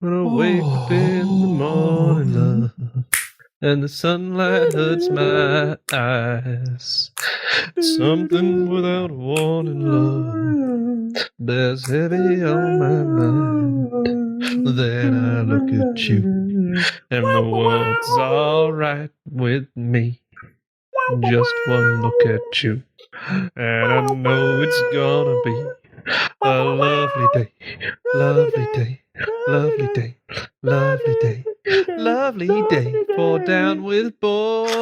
When I wake up in the morning, love, and the sunlight hurts my eyes. Something without warning, love, bears heavy on my mind. Then I look at you, and the world's alright with me. Just one look at you, and I know it's gonna be a lovely day, lovely day, lovely day, lovely day, lovely day for Down with Boring.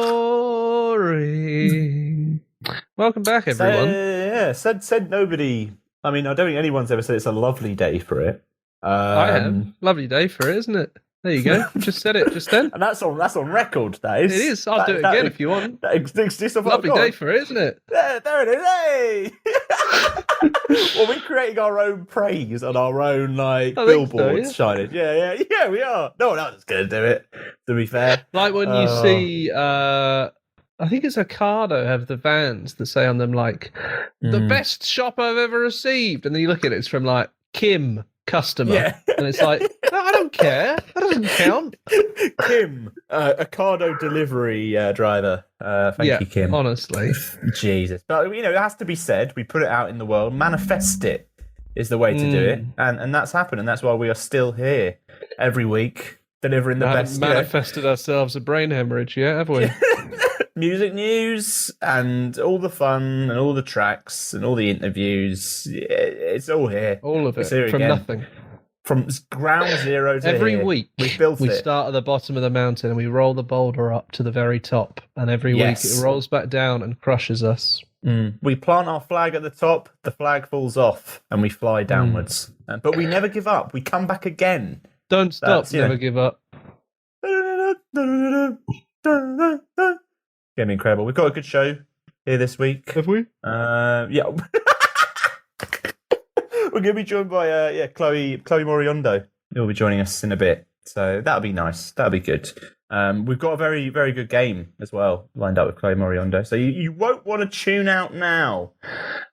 Welcome back, everyone. Said nobody. I mean, I don't think anyone's ever said it's a lovely day for it. I have. Lovely day for it, isn't it? There you go. Just said it just then. And that's on record, that is. It is. I'll do it again if you want. Lovely day for it, isn't it? There it is. Hey! Well, we're creating our own praise and our own billboards shining. Yeah, we are. No one else is going to do it, to be fair. Like when you see, I think it's Ocado have the vans that say on them, the best shop I've ever received. And then you look at it, it's from, Kim, customer. Yeah. And it's like, no, I don't care. That doesn't count. Kim, Ocado delivery driver. Thank you, Kim. Honestly. Jesus. But, it has to be said. We put it out in the world. Manifest it is the way to do it. And that's happened. And that's why we are still here every week delivering the best. Manifested ourselves a brain hemorrhage yet, have we? Music news and all the fun and all the tracks and all the interviews. It's all here. All of it. From nothing. From ground zero to every here. Week we start at the bottom of the mountain and we roll the boulder up to the very top, and every week it rolls back down and crushes us. We plant our flag at the top, the flag falls off, and we fly downwards. But we never give up. We come back again. Don't stop. Never give up. Going to be incredible. We've got a good show here this week. Have we? Yeah. We're going to be joined by Chloe Moriondo, who will be joining us in a bit. So that'll be nice. That'll be good. We've got a very, very good game as well lined up with Chloe Moriondo. So you won't want to tune out now.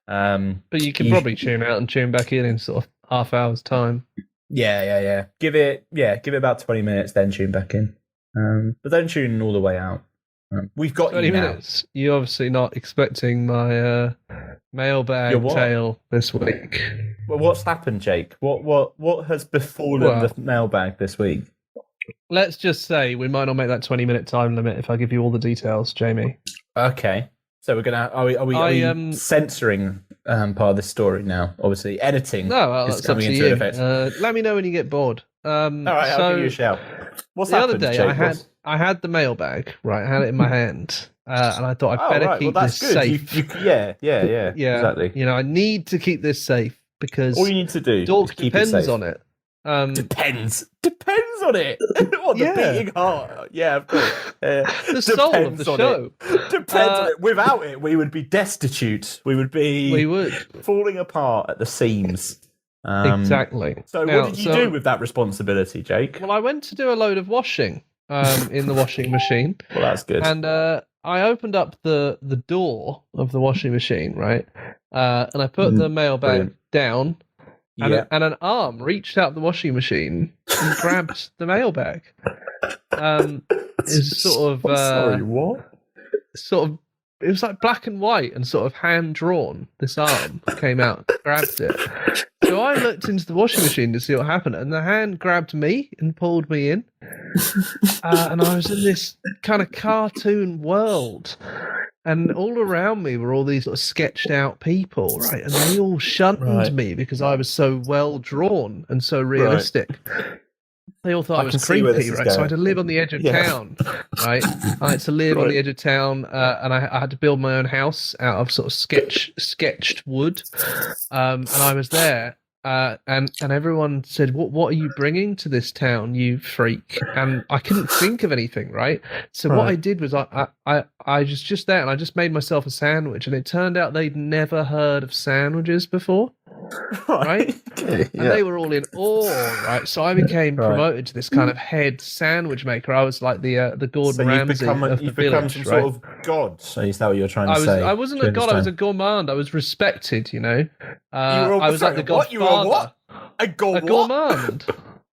But you can probably tune out and tune back in sort of half hour's time. Yeah. Give it about 20 minutes, then tune back in. But don't tune all the way out. We've got 20 minutes. You're obviously not expecting my mailbag tale this week. Well, what's happened, Jake? What has befallen the mailbag this week? Let's just say we might not make that 20-minute time limit if I give you all the details, Jamie. Okay. So we're gonna are we censoring part of this story now? Obviously, editing is coming into effect. Let me know when you get bored. All right, I'll give you a shout. What's happened, other day, Jake? I had the mailbag, right? I had it in my hand, and I thought I'd better keep this safe. Yeah, exactly. I need to keep this safe because all you need to do Dork depends on it. Depends on it. What, the beating heart? Yeah, of course. The soul of the show. Depends on it. Without it, we would be destitute. We would falling apart at the seams. Exactly. So what did you do with that responsibility, Jake? Well, I went to do a load of washing in the washing machine. Well, that's good. And I opened up the door of the washing machine, right? And I put the mailbag down, and an arm reached out the washing machine and grabbed the mailbag. It's sort of sorry, what? Sort of. It was like black and white and sort of hand drawn. This arm came out, grabbed it. So I looked into the washing machine to see what happened, and the hand grabbed me and pulled me in. And I was in this kind of cartoon world. And all around me were all these sort of sketched out people, right? And they all shunned me because I was so well drawn and so realistic. Right. They all thought I was creepy, right? So I had to live on the edge of town, right? I had to live on the edge of town, and I had to build my own house out of sort of sketched wood. And I was there, and everyone said, "What are you bringing to this town, you freak?" And I couldn't think of anything, right? So what I did was I was just there, and I just made myself a sandwich, and it turned out they'd never heard of sandwiches before. Right? And they were all in awe, right? So I became promoted to this kind of head sandwich maker. I was like the Gordon Ramsay of the village, some right? sort of god. So is that what you're trying to say? I wasn't a god. I was a gourmand. I was respected. I was like the godfather. You were what? A gourmand?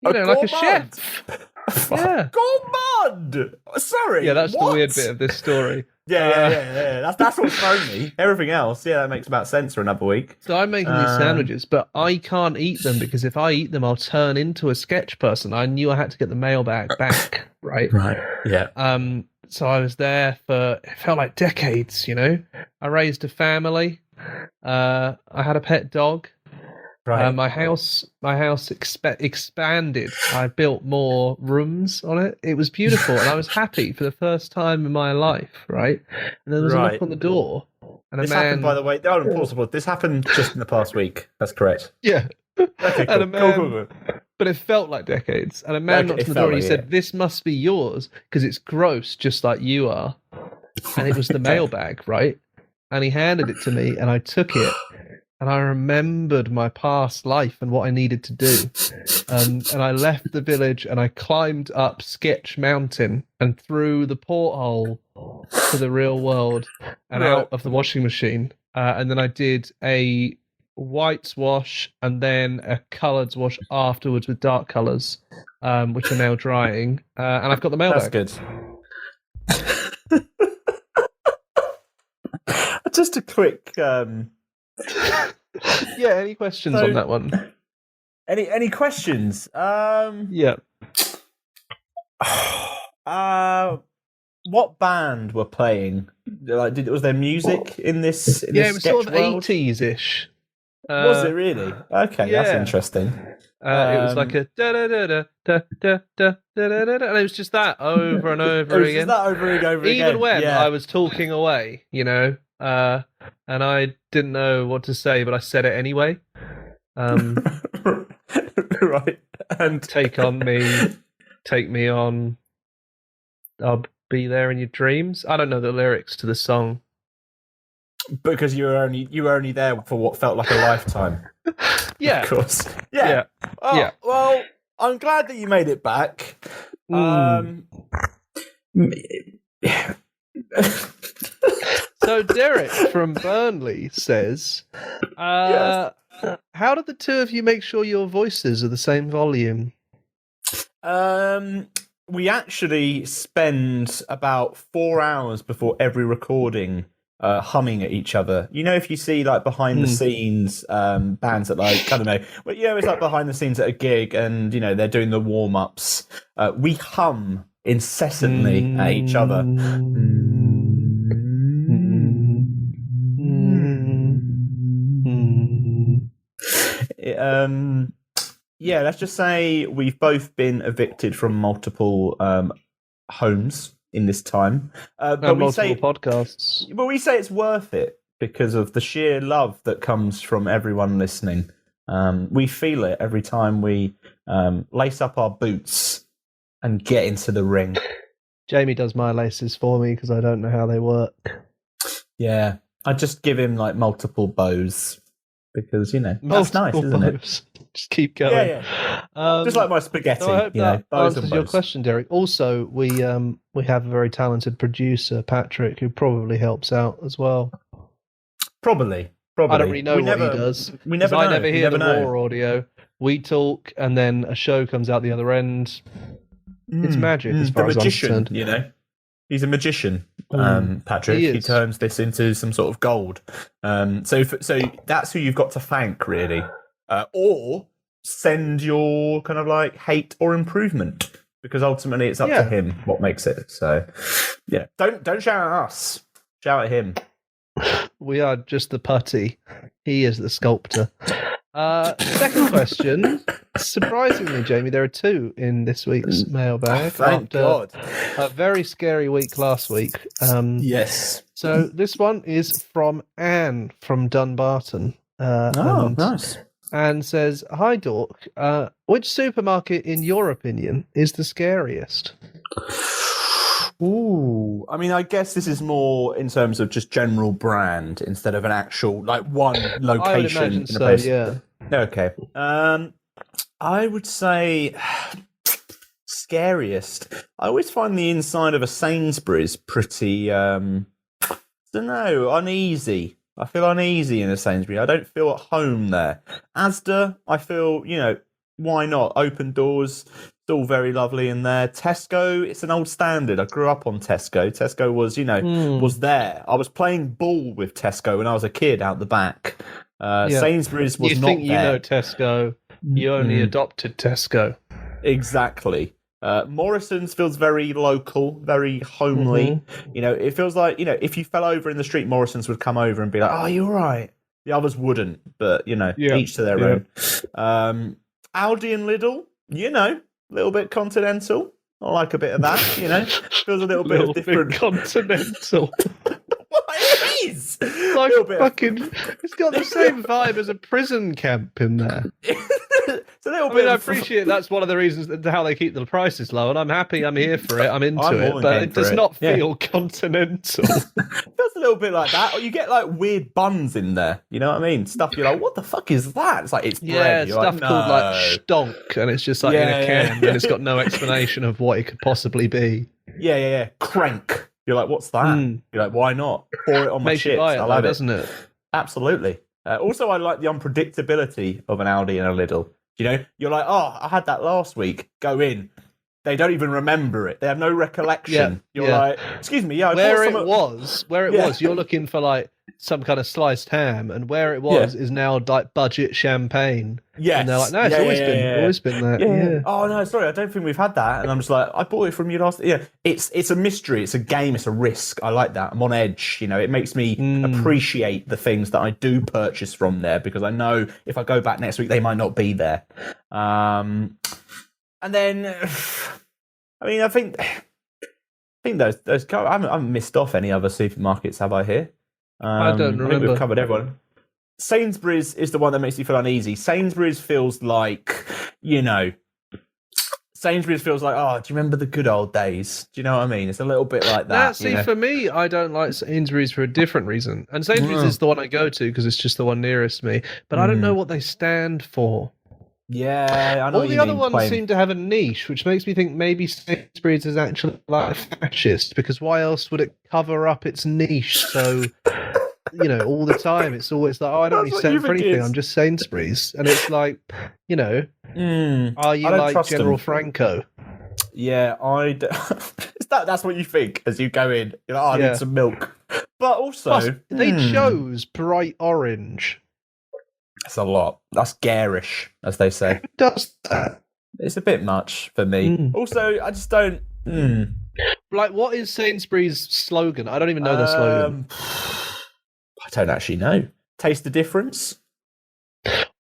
You know, like a gourmand. chef. Yeah. Gourmand. Sorry. Yeah, that's what? the weird bit of this story. Yeah. That's what's thrown me. Everything else, yeah, that makes about sense for another week. So I'm making these sandwiches, but I can't eat them because if I eat them, I'll turn into a sketch person. I knew I had to get the mailbag back, right? Right. Yeah. So I was there for, it felt like decades, you know? I raised a family. I had a pet dog. Right. My house expanded. I built more rooms on it. It was beautiful, and I was happy for the first time in my life, right? And then there was a knock on the door, and this happened, by the way. Oh, impossible. This happened just in the past week. That's correct. Yeah. Okay, cool. And a man, Cool. But it felt like decades. And a man knocked on the door and he said, "This must be yours because it's gross, just like you are." And it was the mailbag, right? And he handed it to me, and I took it. And I remembered my past life and what I needed to do. And I left the village and I climbed up Sketch Mountain and through the porthole to the real world and out of the washing machine. And then I did a white wash and then a coloured wash afterwards with dark colours, which are now drying. And I've got the mailbag. That's good. Just a quick... Yeah, any questions on that one? Any questions? Yeah. What band were playing? Like, was there music in this? It was sort of world? 80s-ish. Was it really? Okay, that's interesting. It was like a da da da da da da da da da, and it was just that over and over again. Just that over and over again. Even when I was talking away, you know, and I didn't know what to say, but I said it anyway. Right. And take me on. I'll be there in your dreams. I don't know the lyrics to the song. Because you were only there for what felt like a lifetime. Yeah. Of course. Yeah. Oh, yeah. Well, I'm glad that you made it back. So Derek from Burnley says, yes. How do the two of you make sure your voices are the same volume? We actually spend about 4 hours before every recording humming at each other. You know, if you see like behind the scenes bands that like, I don't know, well, you know, it's like behind the scenes at a gig and, you know, they're doing the warm-ups. We hum incessantly at each other. Yeah, let's just say we've both been evicted from multiple homes in this time. But multiple podcasts. But we say it's worth it because of the sheer love that comes from everyone listening. We feel it every time we lace up our boots and get into the ring. Jamie does my laces for me because I don't know how they work. Yeah, I just give him like multiple bows because, you know, that's nice, isn't it? Just keep going. Yeah. Just like my spaghetti. So I hope that bows answers your question, Derek. Also, we have a very talented producer, Patrick, who probably helps out as well. Probably. I don't really know what he does. We never know. I never hear the raw audio. We talk, and then a show comes out the other end. It's magic as far as I'm concerned. You know, he's a magician. Patrick. He turns this into some sort of gold. So that's who you've got to thank, really. Or send your kind of like hate or improvement, because ultimately it's up to him what makes it. So yeah, don't shout at us, shout at him. We are just the putty. He is the sculptor. Second question. Surprisingly, Jamie, there are two in this week's mailbag. Thank God. A very scary week last week. Yes. So this one is from Anne from Dunbarton. Nice. Anne says, "Hi, Dork. Which supermarket, in your opinion, is the scariest?" Ooh, I mean, I guess this is more in terms of just general brand instead of an actual like one location. I would imagine in a so. place. Yeah. Okay. I would say scariest. I always find the inside of a Sainsbury's pretty, don't know, uneasy. I feel uneasy in a Sainsbury's. I don't feel at home there. Asda, I feel, you know, why not? Open doors, it's all very lovely in there. Tesco, it's an old standard. I grew up on Tesco. Tesco was, was there. I was playing ball with Tesco when I was a kid out the back. Sainsbury's was not there. You know Tesco. You only adopted Tesco. Exactly. Morrison's feels very local, very homely. It feels like, if you fell over in the street, Morrison's would come over and be like, "Oh, you're right." The others wouldn't, but, each to their own. Aldi and Lidl, a little bit continental. I like a bit of that, Feels a little bit of different. Bit continental. It is! Like it's got the same vibe as a prison camp in there. It's a little bit. I appreciate that's one of the reasons how they keep the prices low, and I'm happy. I'm here for it. I'm into it, but it does not feel continental. It feels a little bit like that. Or you get like weird buns in there. You know what I mean? Stuff you're like, what the fuck is that? It's like it's bread. You're stuff like, called like stonk, and it's just like in a can, and it's got no explanation of what it could possibly be. Yeah. Crank. You're like, what's that? You're like, why not? Pour it on my chips. I love it, doesn't it? Absolutely. Also, I like the unpredictability of an Aldi and a Lidl. You're like, oh, I had that last week. Go in. They don't even remember it. They have no recollection. You're like, excuse me, where it was, you're looking for like some kind of sliced ham, and where it was is now like budget champagne. Yes. And they're like, no, it's always been that. Yeah. Oh no, sorry, I don't think we've had that. And I'm just like, I bought it from you last. Yeah, it's a mystery. It's a game. It's a risk. I like that. I'm on edge. It makes me appreciate the things that I do purchase from there, because I know if I go back next week, they might not be there. And then, I think those I haven't missed off any other supermarkets, have I here? I don't remember. I think we've covered everyone. Sainsbury's is the one that makes me feel uneasy. Sainsbury's feels like, Sainsbury's feels like, oh, do you remember the good old days? Do you know what I mean? It's a little bit like that. For me, I don't like Sainsbury's for a different reason. And Sainsbury's is the one I go to because it's just the one nearest me. But I don't know what they stand for. Yeah, I know. All the other ones seem to have a niche, which makes me think maybe Sainsbury's is actually like fascist, because why else would it cover up its niche so, all the time? It's always like, oh, I don't really stand for anything, I'm just Sainsbury's. And it's like, are you like General Franco? Yeah, that's what you think as you go in. You're like, I need some milk. But also... Plus, they chose bright orange. That's a lot. That's garish, as they say. Who does that? It's a bit much for me. Also, I just don't... Like, what is Sainsbury's slogan? I don't even know their slogan. I don't actually know. Taste the difference?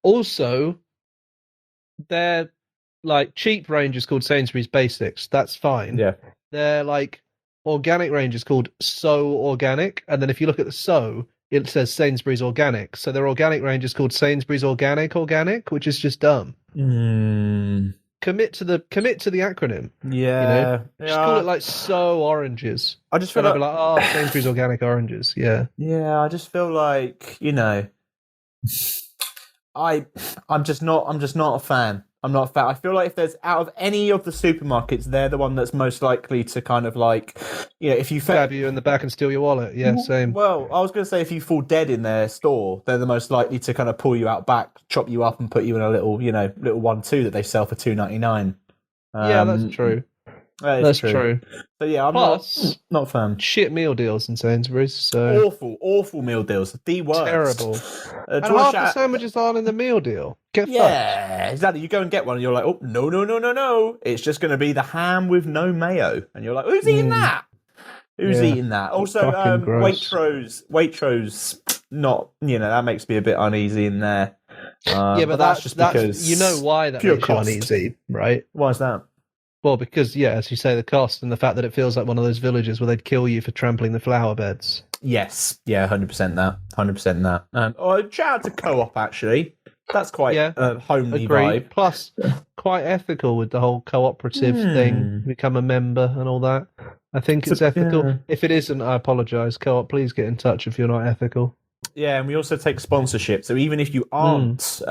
Also, their, like, cheap range is called Sainsbury's Basics. That's fine. Yeah. Their, like, organic range is called So Organic. And then if you look at the So... it says Sainsbury's Organic. So their organic range is called Sainsbury's Organic, which is just dumb. Commit to the acronym. Yeah. Just call it like So Oranges. I just feel like Sainsbury's Organic Oranges. Yeah. Yeah, I just feel like, I'm just not a fan. I'm not a fan. I feel like if there's out of any of the supermarkets, they're the one that's most likely to kind of like, if you stab you in the back and steal your wallet. Yeah, same. Well, I was going to say if you fall dead in their store, they're the most likely to kind of pull you out back, chop you up, and put you in a little 1-2 that they sell for $2.99. Yeah, that's true. That's true. So yeah, I'm not a fan. Shit meal deals in Sainsbury's. So awful meal deals. The worst. Terrible. And half the sandwiches aren't in the meal deal. Get fucked. Exactly. You go and get one, and you're like, oh no. It's just going to be the ham with no mayo, and you're like, who's eating that? Who's eating that? Also, Waitrose, not that makes me a bit uneasy in there. But that's just because you know why that makes you uneasy, right? Why is that? Well, because, as you say, the cost and the fact that it feels like one of those villages where they'd kill you for trampling the flower beds. Yes. Yeah, 100% that. 100% that. Shout out to Co-op, actually. That's quite a homely vibe. Plus, quite ethical with the whole cooperative thing, become a member and all that. I think it's ethical. Yeah. If it isn't, I apologise. Co-op, please get in touch if you're not ethical. Yeah, and we also take sponsorship. So even if you aren't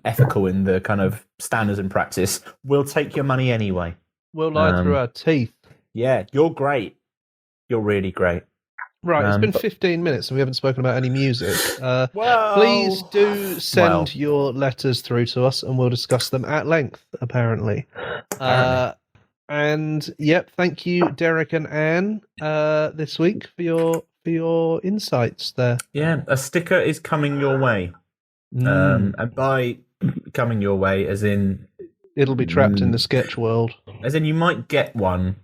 ethical in the kind of standards and practice, we'll take your money anyway. We'll lie through our teeth. Yeah, you're great. You're really great. Right, it's been But- 15 minutes and we haven't spoken about any music. well, Please do send well. your letters through to us and we'll discuss them at length, apparently. And yep, thank you, Derek and Anne, this week for your insights there. Yeah, a sticker is coming your way. And by coming your way, as in... It'll be trapped in the sketch world. As in, you might get one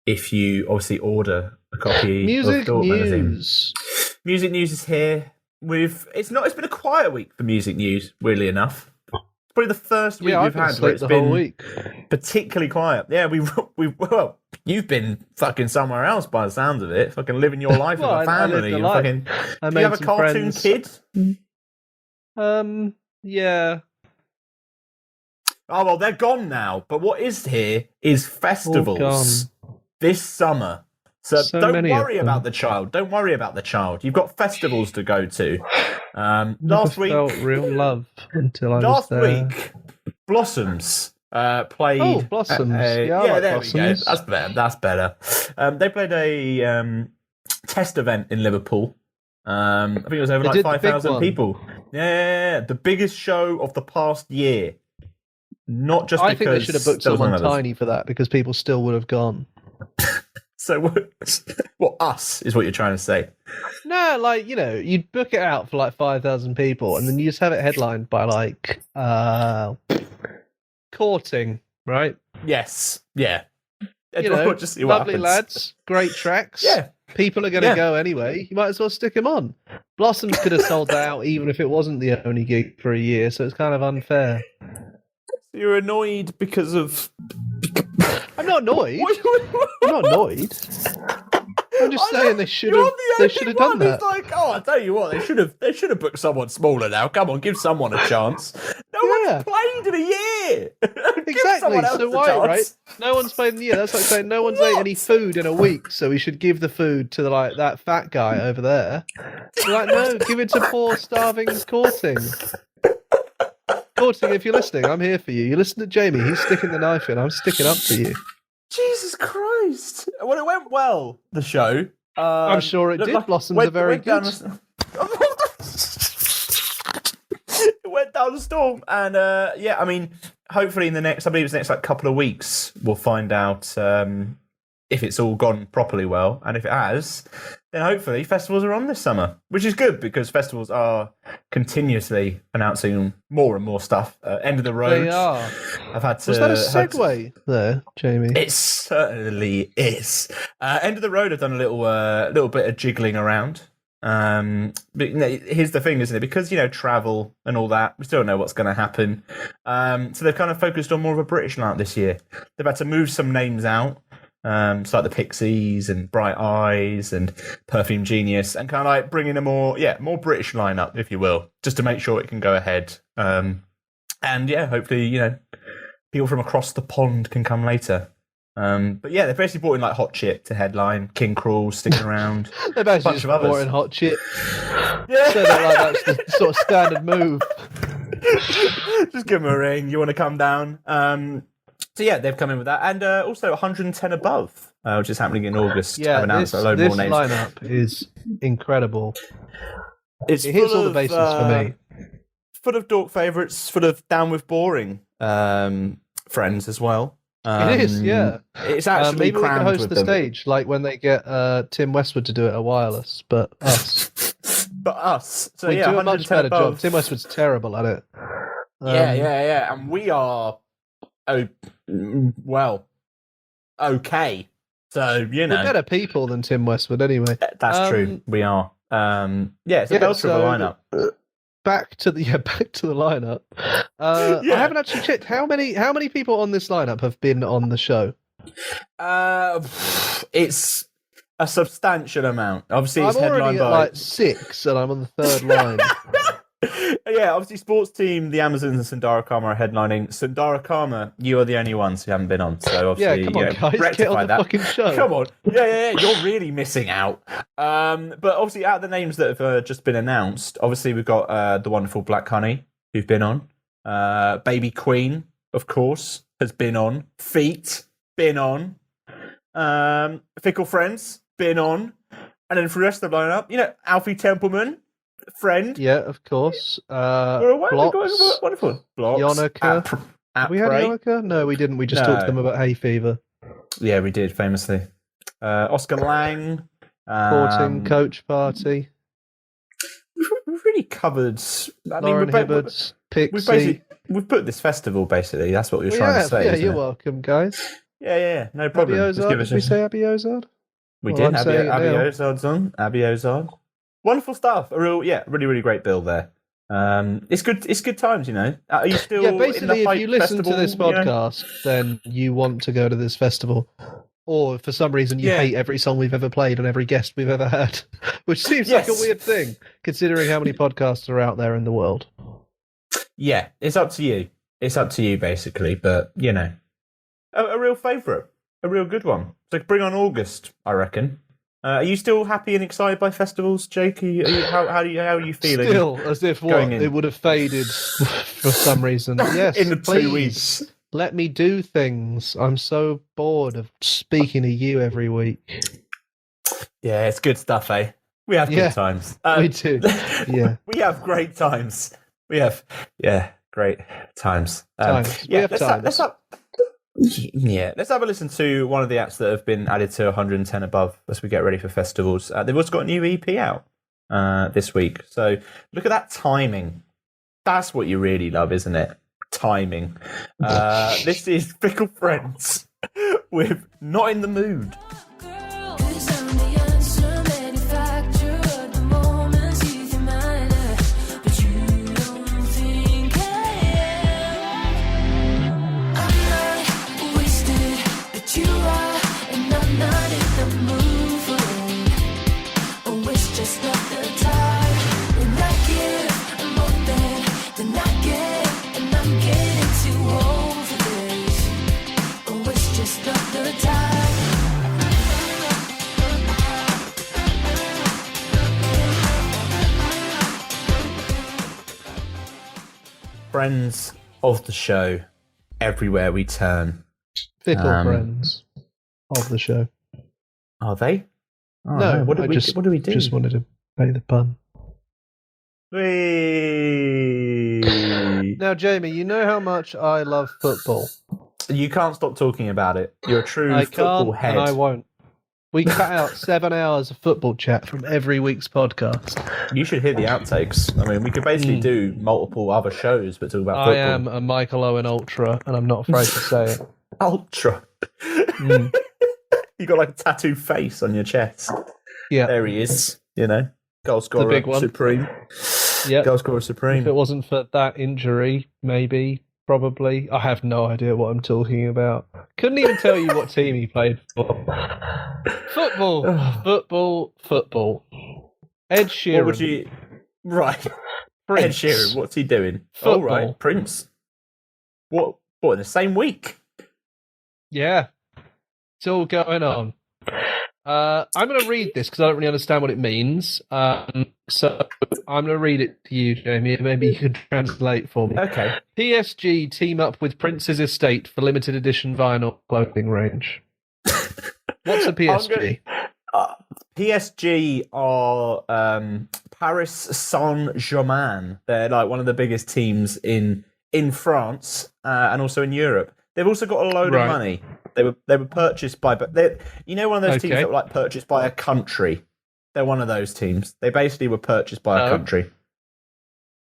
if you obviously order a copy Music of Thought news. Magazine. Music news is here. It's been a quiet week for music news, weirdly enough. It's probably the first week we've had where it's been particularly quiet. Yeah, well, you've been fucking somewhere else by the sounds of it. Fucking living your life with a family. Do you have a cartoon kid? Yeah. Oh, well, they're gone now. But what is here is festivals this summer. So don't worry about the child. Don't worry about the child. You've got festivals to go to. Last week, felt real love until I was there. Last week, Blossoms played. Oh, Blossoms. Like there Blossoms. we go. That's better. They played a test event in Liverpool. I think it was over like 5,000 people. Yeah, the biggest show of the past year. Not just because... I think they should have booked someone tiny for that because people still would have gone. So what, us, is what you're trying to say? No, like, you'd book it out for like 5,000 people and then you just have it headlined by like Courting, right? Yes, yeah. Just lovely lads, great tracks. Yeah. People are going to go anyway. You might as well stick them on. Blossoms could have sold that out even if it wasn't the only gig for a year, so it's kind of unfair. You're annoyed because of... I'm not annoyed. I'm not annoyed. I'm just saying they should have done that. It's like, I tell you what, they should have booked someone smaller now. Come on, give someone a chance. No one's played in a year. Exactly. So why, right? No one's played in a year. That's like saying no one's ate any food in a week, so we should give the food to that fat guy over there. You're like, no, give it to poor starving Courting. Courting, if you're listening, I'm here for you. You listen to Jamie, he's sticking the knife in. I'm sticking up for you. Jesus Christ. Well, it went well, the show. I'm sure it did. Like Blossoms are very good. It went down the storm. And, I mean, hopefully in the next couple of weeks, we'll find out if it's all gone properly well. And if it has, then hopefully festivals are on this summer, which is good because festivals are continuously announcing more and more stuff. End of the Road. They are. I've had to. Was that a segue there, Jamie? It certainly is. End of the Road have done a little bit of jiggling around. But here's the thing, isn't it? Because travel and all that, we still don't know what's going to happen. So they've kind of focused on more of a British lineup this year. They've had to move some names out. So like the Pixies and Bright Eyes and Perfume Genius, and kind of like bring in a more British lineup, if you will, just to make sure it can go ahead. And hopefully, people from across the pond can come later. But yeah, they basically brought in like Hot Chip to headline, King Cruel sticking around. They basically just brought in Hot Chip. Yeah. So that's the sort of standard move. Just give them a ring. You want to come down? So yeah, they've come in with that, and also 110 Above, which is happening in August. Yeah, have announced a load more names. This lineup is incredible. It hits all the bases for me. Full of dork favourites, full of down with boring friends as well. It is, yeah. It's actually maybe we can host with the them. Stage, like when they get Tim Westwood to do it at Wireless, but us. So we do a much better job. Tim Westwood's terrible at it. Yeah, and we are. Okay. So, We're better people than Tim Westwood anyway. That's true. We are. It's a belter of a lineup. Back to the lineup. I haven't actually checked how many people on this lineup have been on the show. It's a substantial amount. Obviously, it's I'm already headlined at by like 6, and I'm on the third line. Yeah, obviously, Sports Team, the Amazons, and Sundara Karma are headlining. Sundara Karma, you are the only ones who haven't been on, so obviously, come on, guys, rectify get on the that. fucking show. Come on, yeah, you're really missing out. But obviously, out of the names that have just been announced, obviously we've got the wonderful Black Honey, who've been on. Baby Queen, of course, has been on. Feet, been on. Fickle Friends, been on. And then for the rest of the lineup, Alfie Templeman, friend. Yeah, of course. Blocks, wonderful. Blocks. Yonica. At We had Prey. Yonica? No, we didn't. We just talked to them about hay fever. Yeah, we did, famously. Oscar Lang. Sporting Coach Party. We've really covered. Lauren Hibbards, Pixie. We've put this festival, basically. That's what we were trying to say. Yeah, you're welcome, guys. Yeah, no problem. Did we say Abby Ozard? We did. Abby Ozard's on. Abby Ozard. Wonderful stuff. Really, really great bill there. It's good times, Are you still? Yeah, basically, if you listen festival, to this podcast, then you want to go to this festival, or for some reason you hate every song we've ever played and every guest we've ever had, which seems like a weird thing considering how many podcasts are out there in the world. Yeah, it's up to you. It's up to you, basically. But a real favourite, a real good one. So bring on August, I reckon. Are you still happy and excited by festivals, Jake? How are you feeling? Still, as if it would have faded for some reason. Yes, in the please, 2 weeks. Let me do things. I'm so bored of speaking to you every week. Yeah, it's good stuff, eh? We have good times. We do. Yeah, we have great times. We have great times. Let's have a listen to one of the acts that have been added to 110 above as we get ready for festivals. They've also got a new EP out this week. So look at that timing. That's what you really love, isn't it? Timing. This is Fickle Friends with Not in the Mood. Friends of the show, everywhere we turn. Fickle friends of the show. Are they? Oh, no. What do we do? Just wanted to pay the pun. Now, Jamie, you know how much I love football. You can't stop talking about it. You're a true football head. And I won't. We cut out 7 hours of football chat from every week's podcast. You should hear the outtakes. I mean, we could basically do multiple other shows, but talk about football. I am a Michael Owen ultra, and I'm not afraid to say it. Ultra? You got like a tattoo face on your chest. Yeah. There he is, Goal scorer, the big one. supreme. Yeah. Goal scorer, supreme. If it wasn't for that injury, maybe, probably. I have no idea what I'm talking about. Couldn't even tell you what team he played for. Football. Ed Sheeran. What would you... Right. Prince. Ed Sheeran, what's he doing? Football. Oh, right. Prince. What, in the same week? Yeah. It's all going on. I'm going to read this because I don't really understand what it means. So I'm going to read it to you, Jamie. Maybe you can translate for me. Okay. PSG team up with Prince's estate for limited edition vinyl clothing range. What's a PSG? PSG are Paris Saint-Germain. They're like one of the biggest teams in France and also in Europe. They've also got a load of money. They were purchased by, one of those teams that were like purchased by a country. They're one of those teams. They basically were purchased by a country.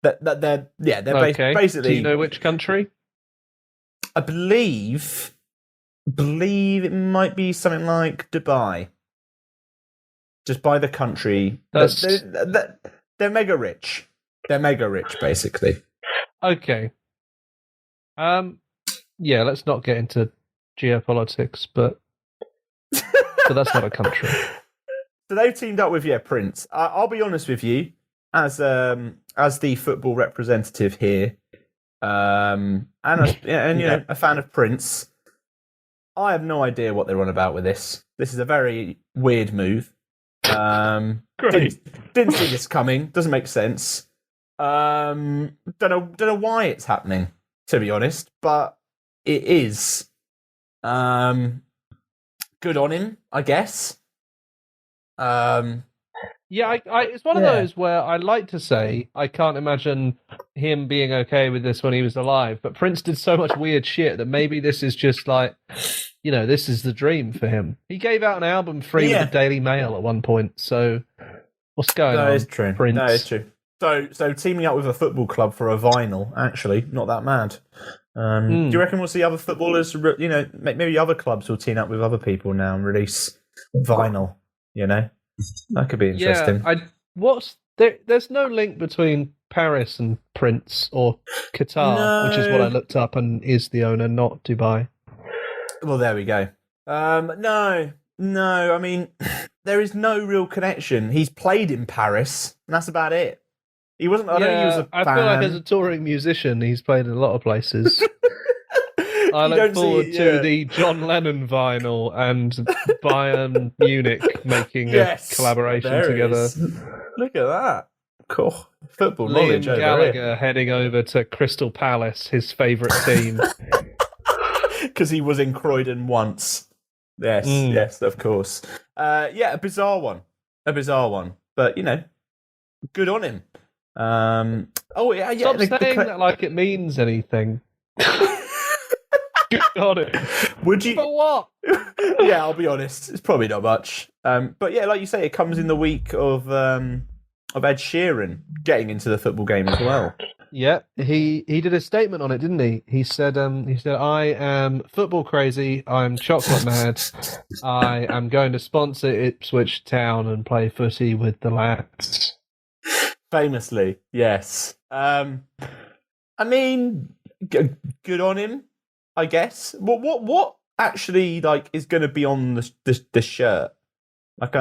They're basically. Do you know which country? I believe it might be something like Dubai. Just by the country. They're mega rich. They're mega rich, basically. Okay. Yeah, let's not get into geopolitics, but that's not a country. So they've teamed up with Prince. I'll be honest with you, as the football representative here, and a fan of Prince. I have no idea what they're on about with this. This is a very weird move. Great. Didn't see this coming. Doesn't make sense. Don't know why it's happening, to be honest, but it is. Good on him, I guess. Yeah, it's one of those where I like to say I can't imagine him being okay with this when he was alive, but Prince did so much weird shit that maybe this is just like, this is the dream for him. He gave out an album free with the Daily Mail at one point, so what's going on? That is true. Prince? That is true. So teaming up with a football club for a vinyl, actually, not that mad. Do you reckon we'll see other footballers, maybe other clubs will team up with other people now and release vinyl, That could be interesting. Yeah, there's no link between Paris and Prince or Qatar, which is what I looked up and is the owner, not Dubai. Well, there we go. No, I mean, there is no real connection. He's played in Paris, and that's about it. He wasn't. I don't think he was a fan. I feel like as a touring musician, he's played in a lot of places. I look forward to the John Lennon vinyl and Bayern Munich making a collaboration together. Look at that. Cool. Football Liam knowledge over Gallagher heading over to Crystal Palace, his favourite team. Because he was in Croydon once. Yes, of course. A bizarre one. But, good on him. Stop saying that like it means anything. Good on it. Would you? For what? Yeah, I'll be honest. It's probably not much. But yeah, like you say, it comes in the week of Ed Sheeran getting into the football game as well. Yeah, he did a statement on it, didn't he? He said, I am football crazy. I'm chocolate mad. I am going to sponsor Ipswich Town and play footy with the lads. Famously, yes. I mean, good on him, I guess. What actually is going to be on the shirt? Like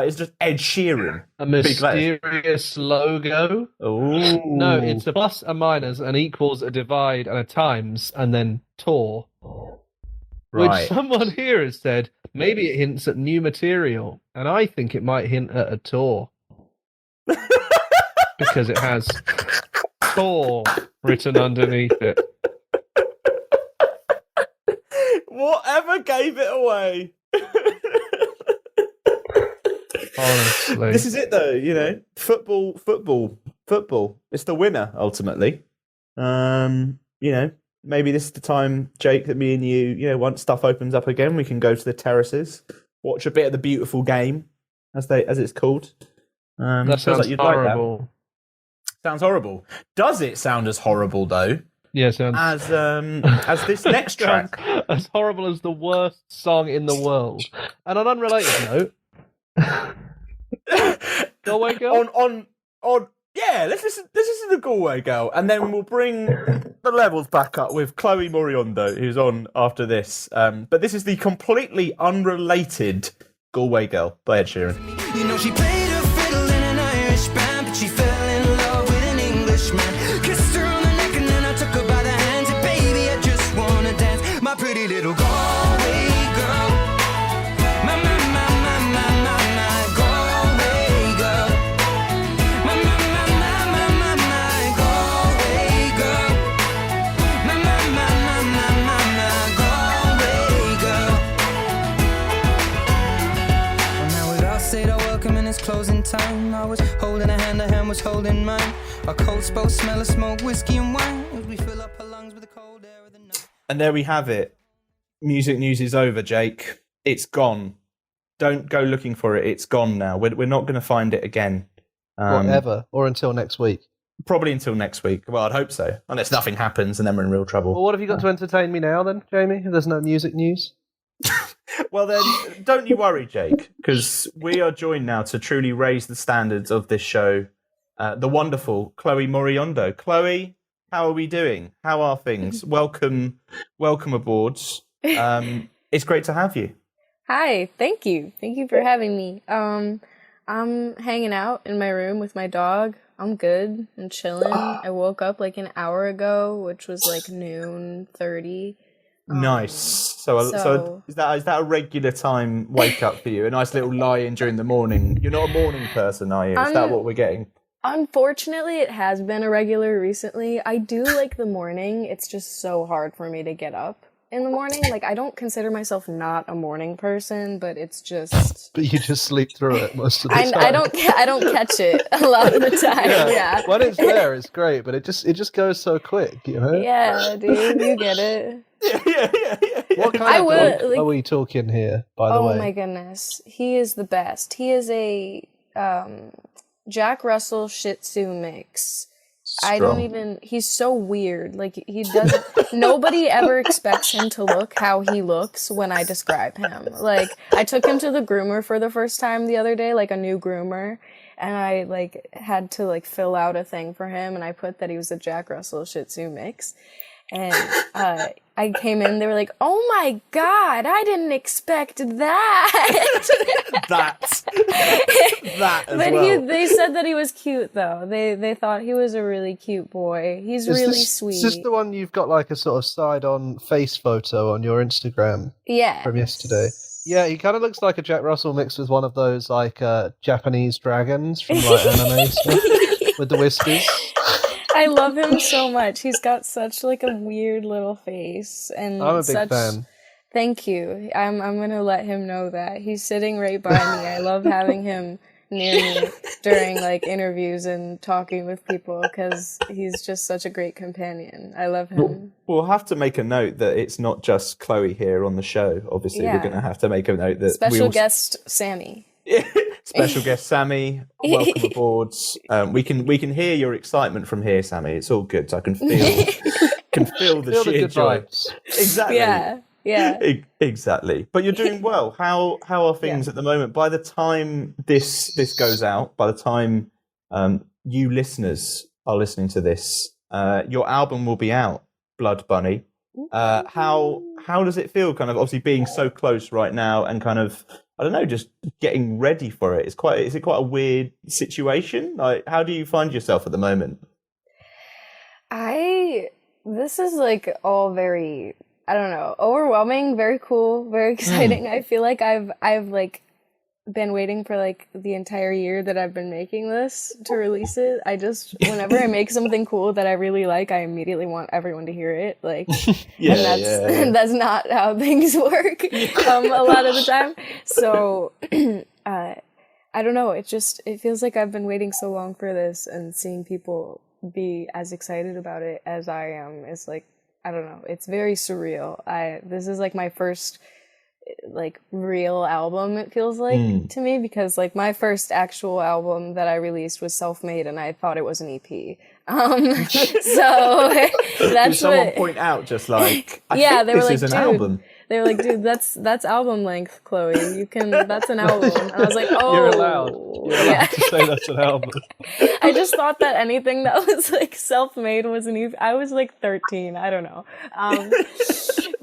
it's just Ed Sheeran. A mysterious logo. Oh no, it's a plus, a minus, an equals, a divide, and a times, and then tour. Right. Which someone here has said maybe it hints at new material, and I think it might hint at a tour. Because it has Thor written underneath it. Whatever gave it away. Honestly. This is it though, football. It's the winner, ultimately. Maybe this is the time, Jake, that me and you, once stuff opens up again, we can go to the terraces, watch a bit of the beautiful game, as it's called. That sounds like horrible. Like that. Sounds horrible. Does it sound as horrible though? Yeah, it sounds as this next track. As horrible as the worst song in the world. And on an unrelated note, Galway Girl. Let's listen to Galway Girl, and then we'll bring the levels back up with Chloe Moriondo, who's on after this. But this is the completely unrelated Galway Girl by Ed Sheeran. She played a fiddle in an Irish band, but she fell in love with an Englishman. Kissed her on the neck and then I took her by the hands. And baby, I just wanna dance, my pretty little Galway girl. My Galway girl. My Galway girl. My Galway girl. Well, now we all said our welcome and it's closing time. I was holding a hand was holding mine. Our coats both smell of smoke, whiskey and wine as we fill up our lungs with the cold air of the night. And there we have it. Music news is over, Jake. It's gone. Don't go looking for it. It's gone now. We're not going to find it again. Whatever. Or until next week. Probably until next week. Well, I'd hope so. Unless nothing happens and then we're in real trouble. Well, what have you got to entertain me now then, Jamie? There's no music news? Well then, don't you worry, Jake, because we are joined now to truly raise the standards of this show. The wonderful Chloe Moriondo. Chloe, how are we doing? How are things? Welcome aboard. It's great to have you. Hi, thank you for having me. I'm hanging out in my room with my dog. I'm good. I'm chilling. I woke up like an hour ago, which was like noon 30. Nice. So is that a regular time wake up for you? A nice little lie in during the morning. You're not a morning person, are you? Is that what we're getting? Unfortunately, it has been a regular recently. I do like the morning. It's just so hard for me to get up in the morning. Like, I don't consider myself not a morning person, but it's just But you just sleep through it most of the time. I don't catch it a lot of the time. Yeah. When it's there, it's great, but it just goes so quick, you know? Yeah, dude, you get it. Yeah. What kind of would, dog are we talking here, by the way? Oh my goodness. He is the best. He is a Jack Russell Shih Tzu mix. I don't even, he's so weird. Like, he doesn't, nobody ever expects him to look how he looks when I describe him. Like, I took him to the groomer for the first time the other day, like a new groomer, and I, like, had to, like, fill out a thing for him, and I put that he was a Jack Russell Shih Tzu mix. And I came in, they were like, "Oh my God, I didn't expect that." that as but well. they said that he was cute, though. They thought he was a really cute boy. He's really sweet. Is this the one you've got like a sort of side-on face photo on your Instagram from yesterday? Yeah, he kind of looks like a Jack Russell mixed with one of those like Japanese dragons from like anime stuff with the whiskers. I love him so much. He's got such like a weird little face, and I'm a big fan. Thank you. I'm gonna let him know that he's sitting right by me. I love having him near me during like interviews and talking with people because he's just such a great companion. I love him. We'll have to make a note that it's not just Chloe here on the show. Obviously, we're going to have to make a note that special guest Sammy. Special guest Sammy, welcome aboard. We can hear your excitement from here, Sammy. It's all good. So I can feel the sheer joy. Vibes. Exactly. Yeah. Exactly. But you're doing well. How are things at the moment? By the time this goes out, by the time you listeners are listening to this, your album will be out, Blood Bunny. How does it feel? Kind of obviously being so close right now, and kind of, I don't know, just getting ready for it. Is it quite a weird situation? Like, how do you find yourself at the moment? This is like all very, I don't know, overwhelming, very cool, very exciting. I feel like I've like been waiting for like the entire year that I've been making this to release it. Whenever I make something cool that I really like, I immediately want everyone to hear it. Like, and that's not how things work a lot of the time. So, I don't know. It feels like I've been waiting so long for this, and seeing people be as excited about it as I am is like, I don't know. It's very surreal. This is like my first like real album, it feels like to me, because like my first actual album that I released was self-made, and I thought it was an EP. So that's Did someone point out just like, I think they were this like, is an dude, album. They were like, dude, that's album length, Chloe. That's an album. And I was like, oh, You're allowed to say that's an album. I just thought that anything that was like self-made was an EP. I was like 13. I don't know.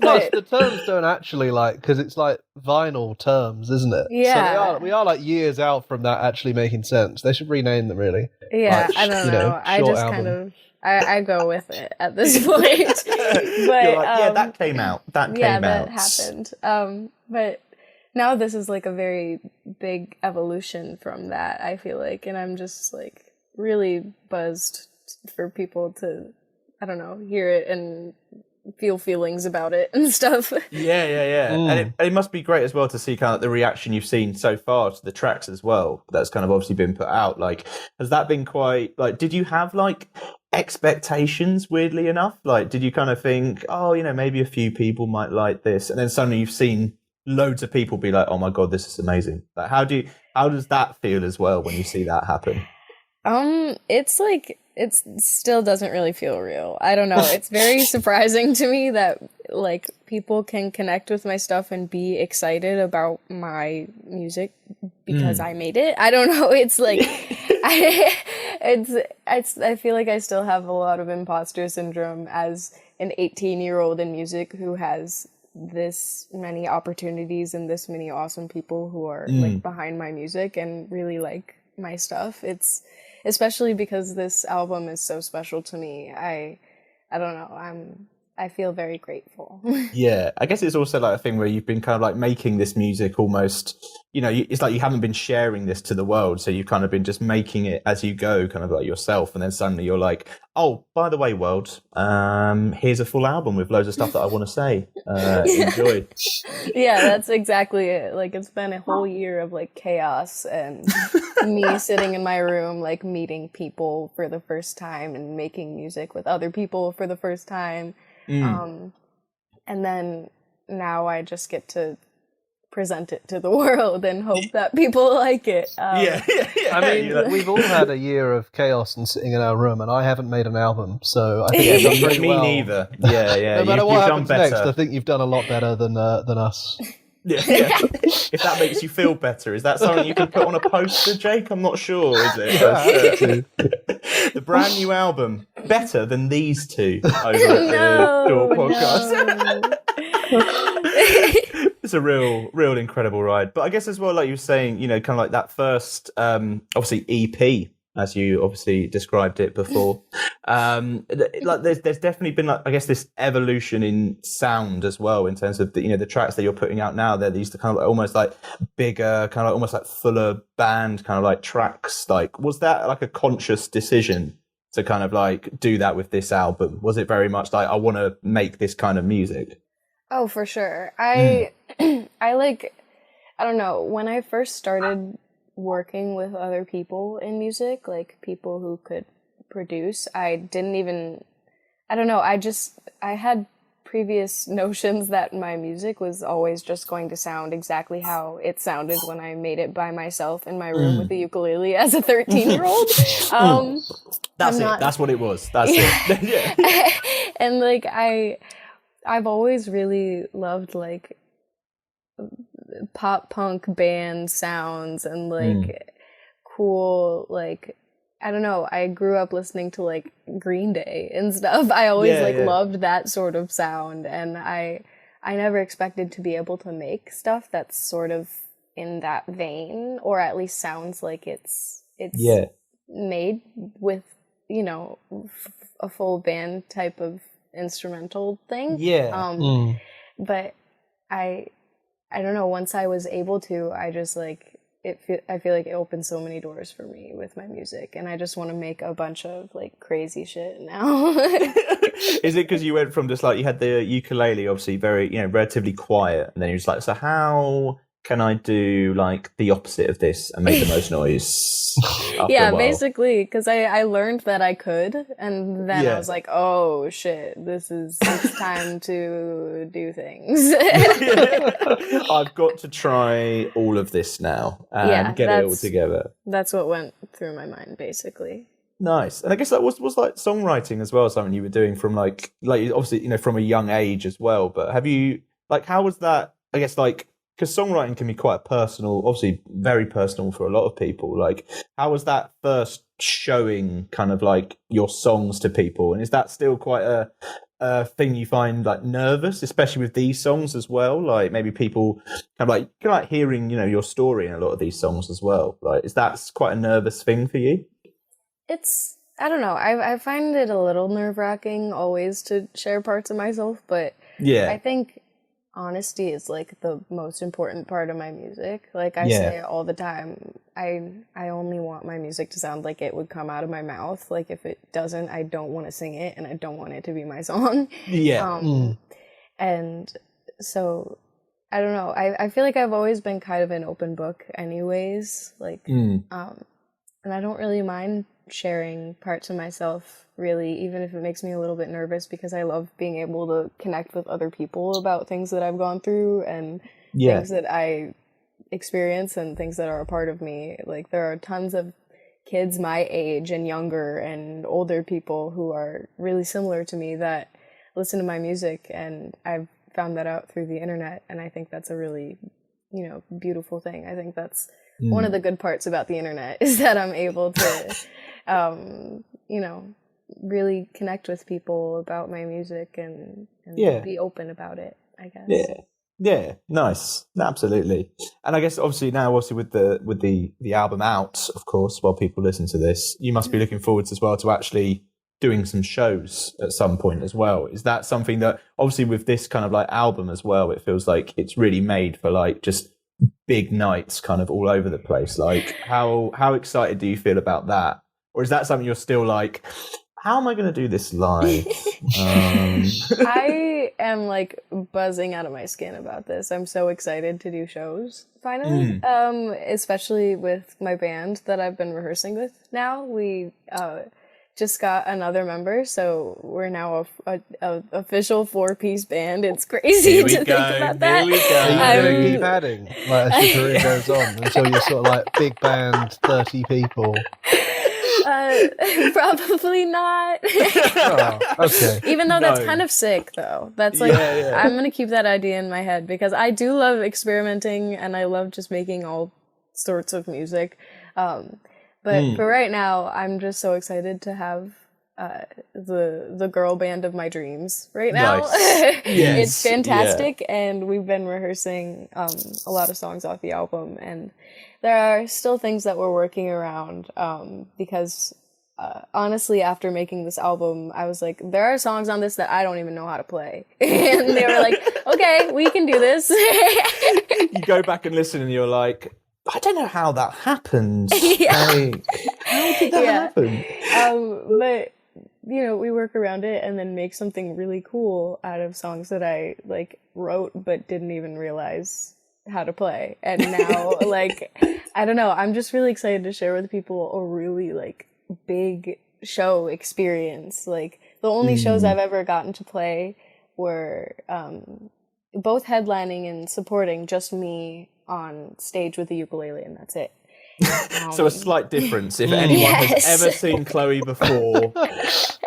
Plus, the terms don't actually because it's like vinyl terms, isn't it? Yeah. So we are like years out from that actually making sense. They should rename them, really. Yeah, I don't know. I just album. kind of, I go with it at this point. But You're like, that came out. That happened. But now this is like a very big evolution from that, I feel like, and I'm just like really buzzed for people to, I don't know, hear it and feel feelings about it and stuff. Yeah. And it must be great as well to see kind of the reaction you've seen so far to the tracks as well. That's kind of obviously been put out. Like, has that been quite, like, did you have like expectations, weirdly enough? Like, did you kind of think, oh, maybe a few people might like this, and then suddenly you've seen loads of people be like, oh my God, this is amazing. Like, how does that feel as well when you see that happen? It's like, it still doesn't really feel real. I don't know. It's very surprising to me that like people can connect with my stuff and be excited about my music because I made it. I don't know. It's like, I feel like I still have a lot of imposter syndrome as an 18-year-old in music who has this many opportunities and this many awesome people who are like behind my music and really like my stuff. It's especially because this album is so special to me. I don't know. I feel very grateful. Yeah, I guess it's also like a thing where you've been kind of like making this music almost, it's like you haven't been sharing this to the world. So you've kind of been just making it as you go, kind of like yourself. And then suddenly you're like, Oh, by the way, world, here's a full album with loads of stuff that I want to say. Enjoy. Yeah, that's exactly it. Like, it's been a whole year of like chaos and me sitting in my room, like meeting people for the first time and making music with other people for the first time. And then now I just get to present it to the world and hope that people like it. Yeah. I mean, we've all had a year of chaos and sitting in our room, and I haven't made an album, so I think I've done pretty well. Me neither. Yeah. No matter what you've happens done better. next, I think you've done a lot better than us. Yeah. If that makes you feel better, is that something you can put on a poster, Jake? I'm not sure, is it? The brand new album, better than these two over the Door podcast. It's a real incredible ride. But I guess as well, like you were saying, you know, kind of like that first, obviously EP, as you obviously described it before. Like there's definitely been, like, I guess, this evolution in sound as well, in terms of the, you know, the tracks that you're putting out now. They're these kind of like almost like bigger, kind of like almost like fuller band kind of like tracks. Like, was that like a conscious decision to kind of like do that with this album? Was it very much like, I want to make this kind of music? Oh, for sure. I like, I don't know, when I first started working with other people in music, like people who could produce, I didn't even, I don't know, I had previous notions that my music was always just going to sound exactly how it sounded when I made it by myself in my room with the ukulele as a 13-year-old. That's what it was. That's it. Yeah. And like, I've always really loved like pop punk band sounds and like cool, like, I don't know, I grew up listening to like Green Day and stuff. I always loved that sort of sound, and I never expected to be able to make stuff that's sort of in that vein, or at least sounds like it's made with, you know, a full band type of instrumental thing. But I don't know, once I was able to, I just like I feel like it opened so many doors for me with my music, and I just want to make a bunch of like crazy shit now. Is it because you went from just like, you had the ukulele obviously very, you know, relatively quiet, and then you're just like, so how can I do like the opposite of this and make the most noise? Yeah, basically, because I learned that I could, and then I was like, oh shit, it's time to do things. I've got to try all of this now and get it all together. That's what went through my mind, basically. Nice. And I guess that was like songwriting as well, something you were doing from like obviously, you know, from a young age as well. But have you, like, how was that, I guess, like, because songwriting can be quite personal, obviously very personal for a lot of people. Like, how was that first showing kind of like your songs to people? And is that still quite a thing you find like nervous, especially with these songs as well? Like maybe people kind of like hearing, you know, your story in a lot of these songs as well. Like, is that quite a nervous thing for you? It's, I don't know. I find it a little nerve-wracking always to share parts of myself, but I think honesty is like the most important part of my music. Like I say it all the time, I only want my music to sound like it would come out of my mouth. Like if it doesn't, I don't want to sing it, and I don't want it to be my song. And so I don't know, I feel like I've always been kind of an open book anyways, like and I don't really mind sharing parts of myself, really, even if it makes me a little bit nervous, because I love being able to connect with other people about things that I've gone through and things that I experience and things that are a part of me. Like, there are tons of kids my age and younger and older people who are really similar to me that listen to my music, and I've found that out through the internet, and I think that's a really, you know, beautiful thing. I think that's one of the good parts about the internet, is that I'm able to you know, really connect with people about my music and be open about it, I guess. Yeah, nice. Absolutely. And I guess obviously now, with the album out, of course, while people listen to this, you must be looking forward as well to actually doing some shows at some point as well. Is that something that, obviously with this kind of like album as well, it feels like it's really made for like just big nights kind of all over the place? Like, how excited do you feel about that? Or is that something you're still like, how am I going to do this live? I am like buzzing out of my skin about this. I'm so excited to do shows finally. Especially with my band that I've been rehearsing with now. We just got another member, so we're now a official 4-piece band. It's crazy to think about that. Here we go. Are you going to keep adding as your career goes on until you're sort of like big band, 30 people? Probably not. Oh, okay. Even though that's kind of sick, though. That's like, Yeah. I'm going to keep that idea in my head because I do love experimenting and I love just making all sorts of music. But for right now, I'm just so excited to have the girl band of my dreams right now. Nice. Yes. It's fantastic, and we've been rehearsing a lot of songs off the album, and there are still things that we're working around because honestly, after making this album, I was like, there are songs on this that I don't even know how to play. And they were like, okay, we can do this. You go back and listen and you're like, I don't know how that happened. Yeah. Like, how did that happen? But you know, we work around it and then make something really cool out of songs that I like wrote but didn't even realize how to play. And now like I don't know, I'm just really excited to share with people a really like big show experience. Like the only shows I've ever gotten to play were both headlining and supporting, just me on stage with the ukulele, and that's it. So a slight difference. If anyone has ever seen Chloe before,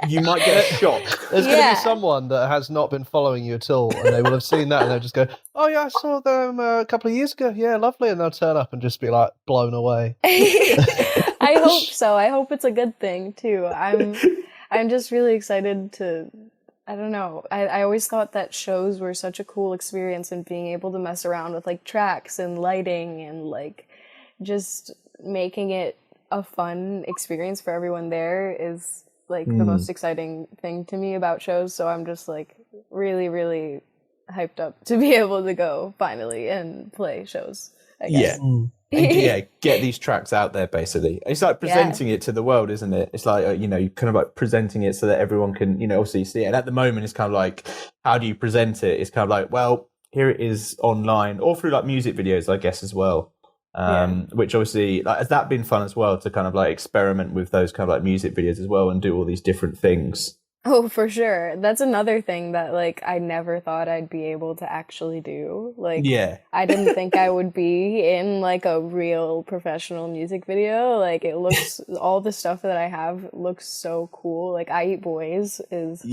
you might get a shock. There's going to be someone that has not been following you at all, and they will have seen that, and they'll just go, "Oh yeah, I saw them a couple of years ago. Yeah, lovely." And they'll turn up and just be like blown away. I hope so. I hope it's a good thing too. I'm just really excited to. I don't know. I always thought that shows were such a cool experience, and being able to mess around with like tracks and lighting and like just making it a fun experience for everyone there is like the most exciting thing to me about shows. So I'm just like really, really hyped up to be able to go finally and play shows, I guess. Yeah. Get these tracks out there, basically. It's like presenting it to the world, isn't it? It's like, you know, kind of like presenting it so that everyone can, you know, obviously see it. And at the moment, it's kind of like, how do you present it? It's kind of like, well, here it is online, or through like music videos, I guess, as well. Which obviously, like, has that been fun as well to kind of like experiment with those kind of like music videos as well and do all these different things? Oh, for sure. That's another thing that like I never thought I'd be able to actually do. Like, I didn't think I would be in like a real professional music video. Like, it looks, all the stuff that I have looks so cool. Like, I Eat Boys is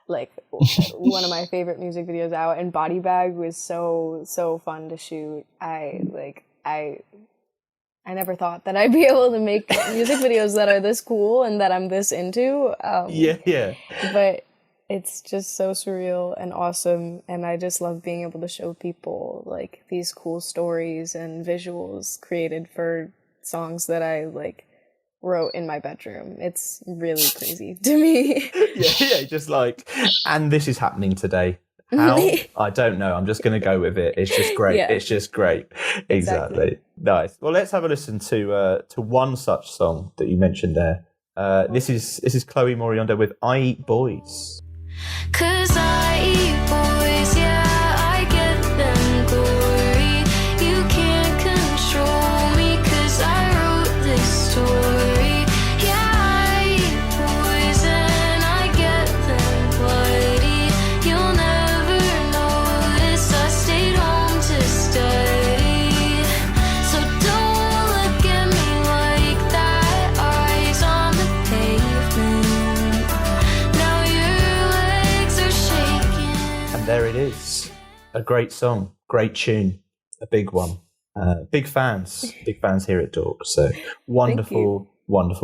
like one of my favorite music videos out, and Body Bag was so fun to shoot. I never thought that I'd be able to make music videos that are this cool and that I'm this into. But it's just so surreal and awesome, and I just love being able to show people like these cool stories and visuals created for songs that I like wrote in my bedroom. It's really crazy to me. Just like, and this is happening today. How? I don't know. I'm just going to go with it. It's just great. It's just great. Exactly. Nice. Well, let's have a listen to one such song that you mentioned there. This is Chloe Moriondo with I Eat Boys. 'Cause I eat boys, yeah, I get them glory. You can't control me 'cause I wrote this story. Yeah, I eat boys and I get them bloody. You'll never notice I stayed home to study. So don't look at me like that, eyes on the pavement. Now your legs are shaking. And there it is. A great song, great tune, a big one. Big fans here at Dork. So wonderful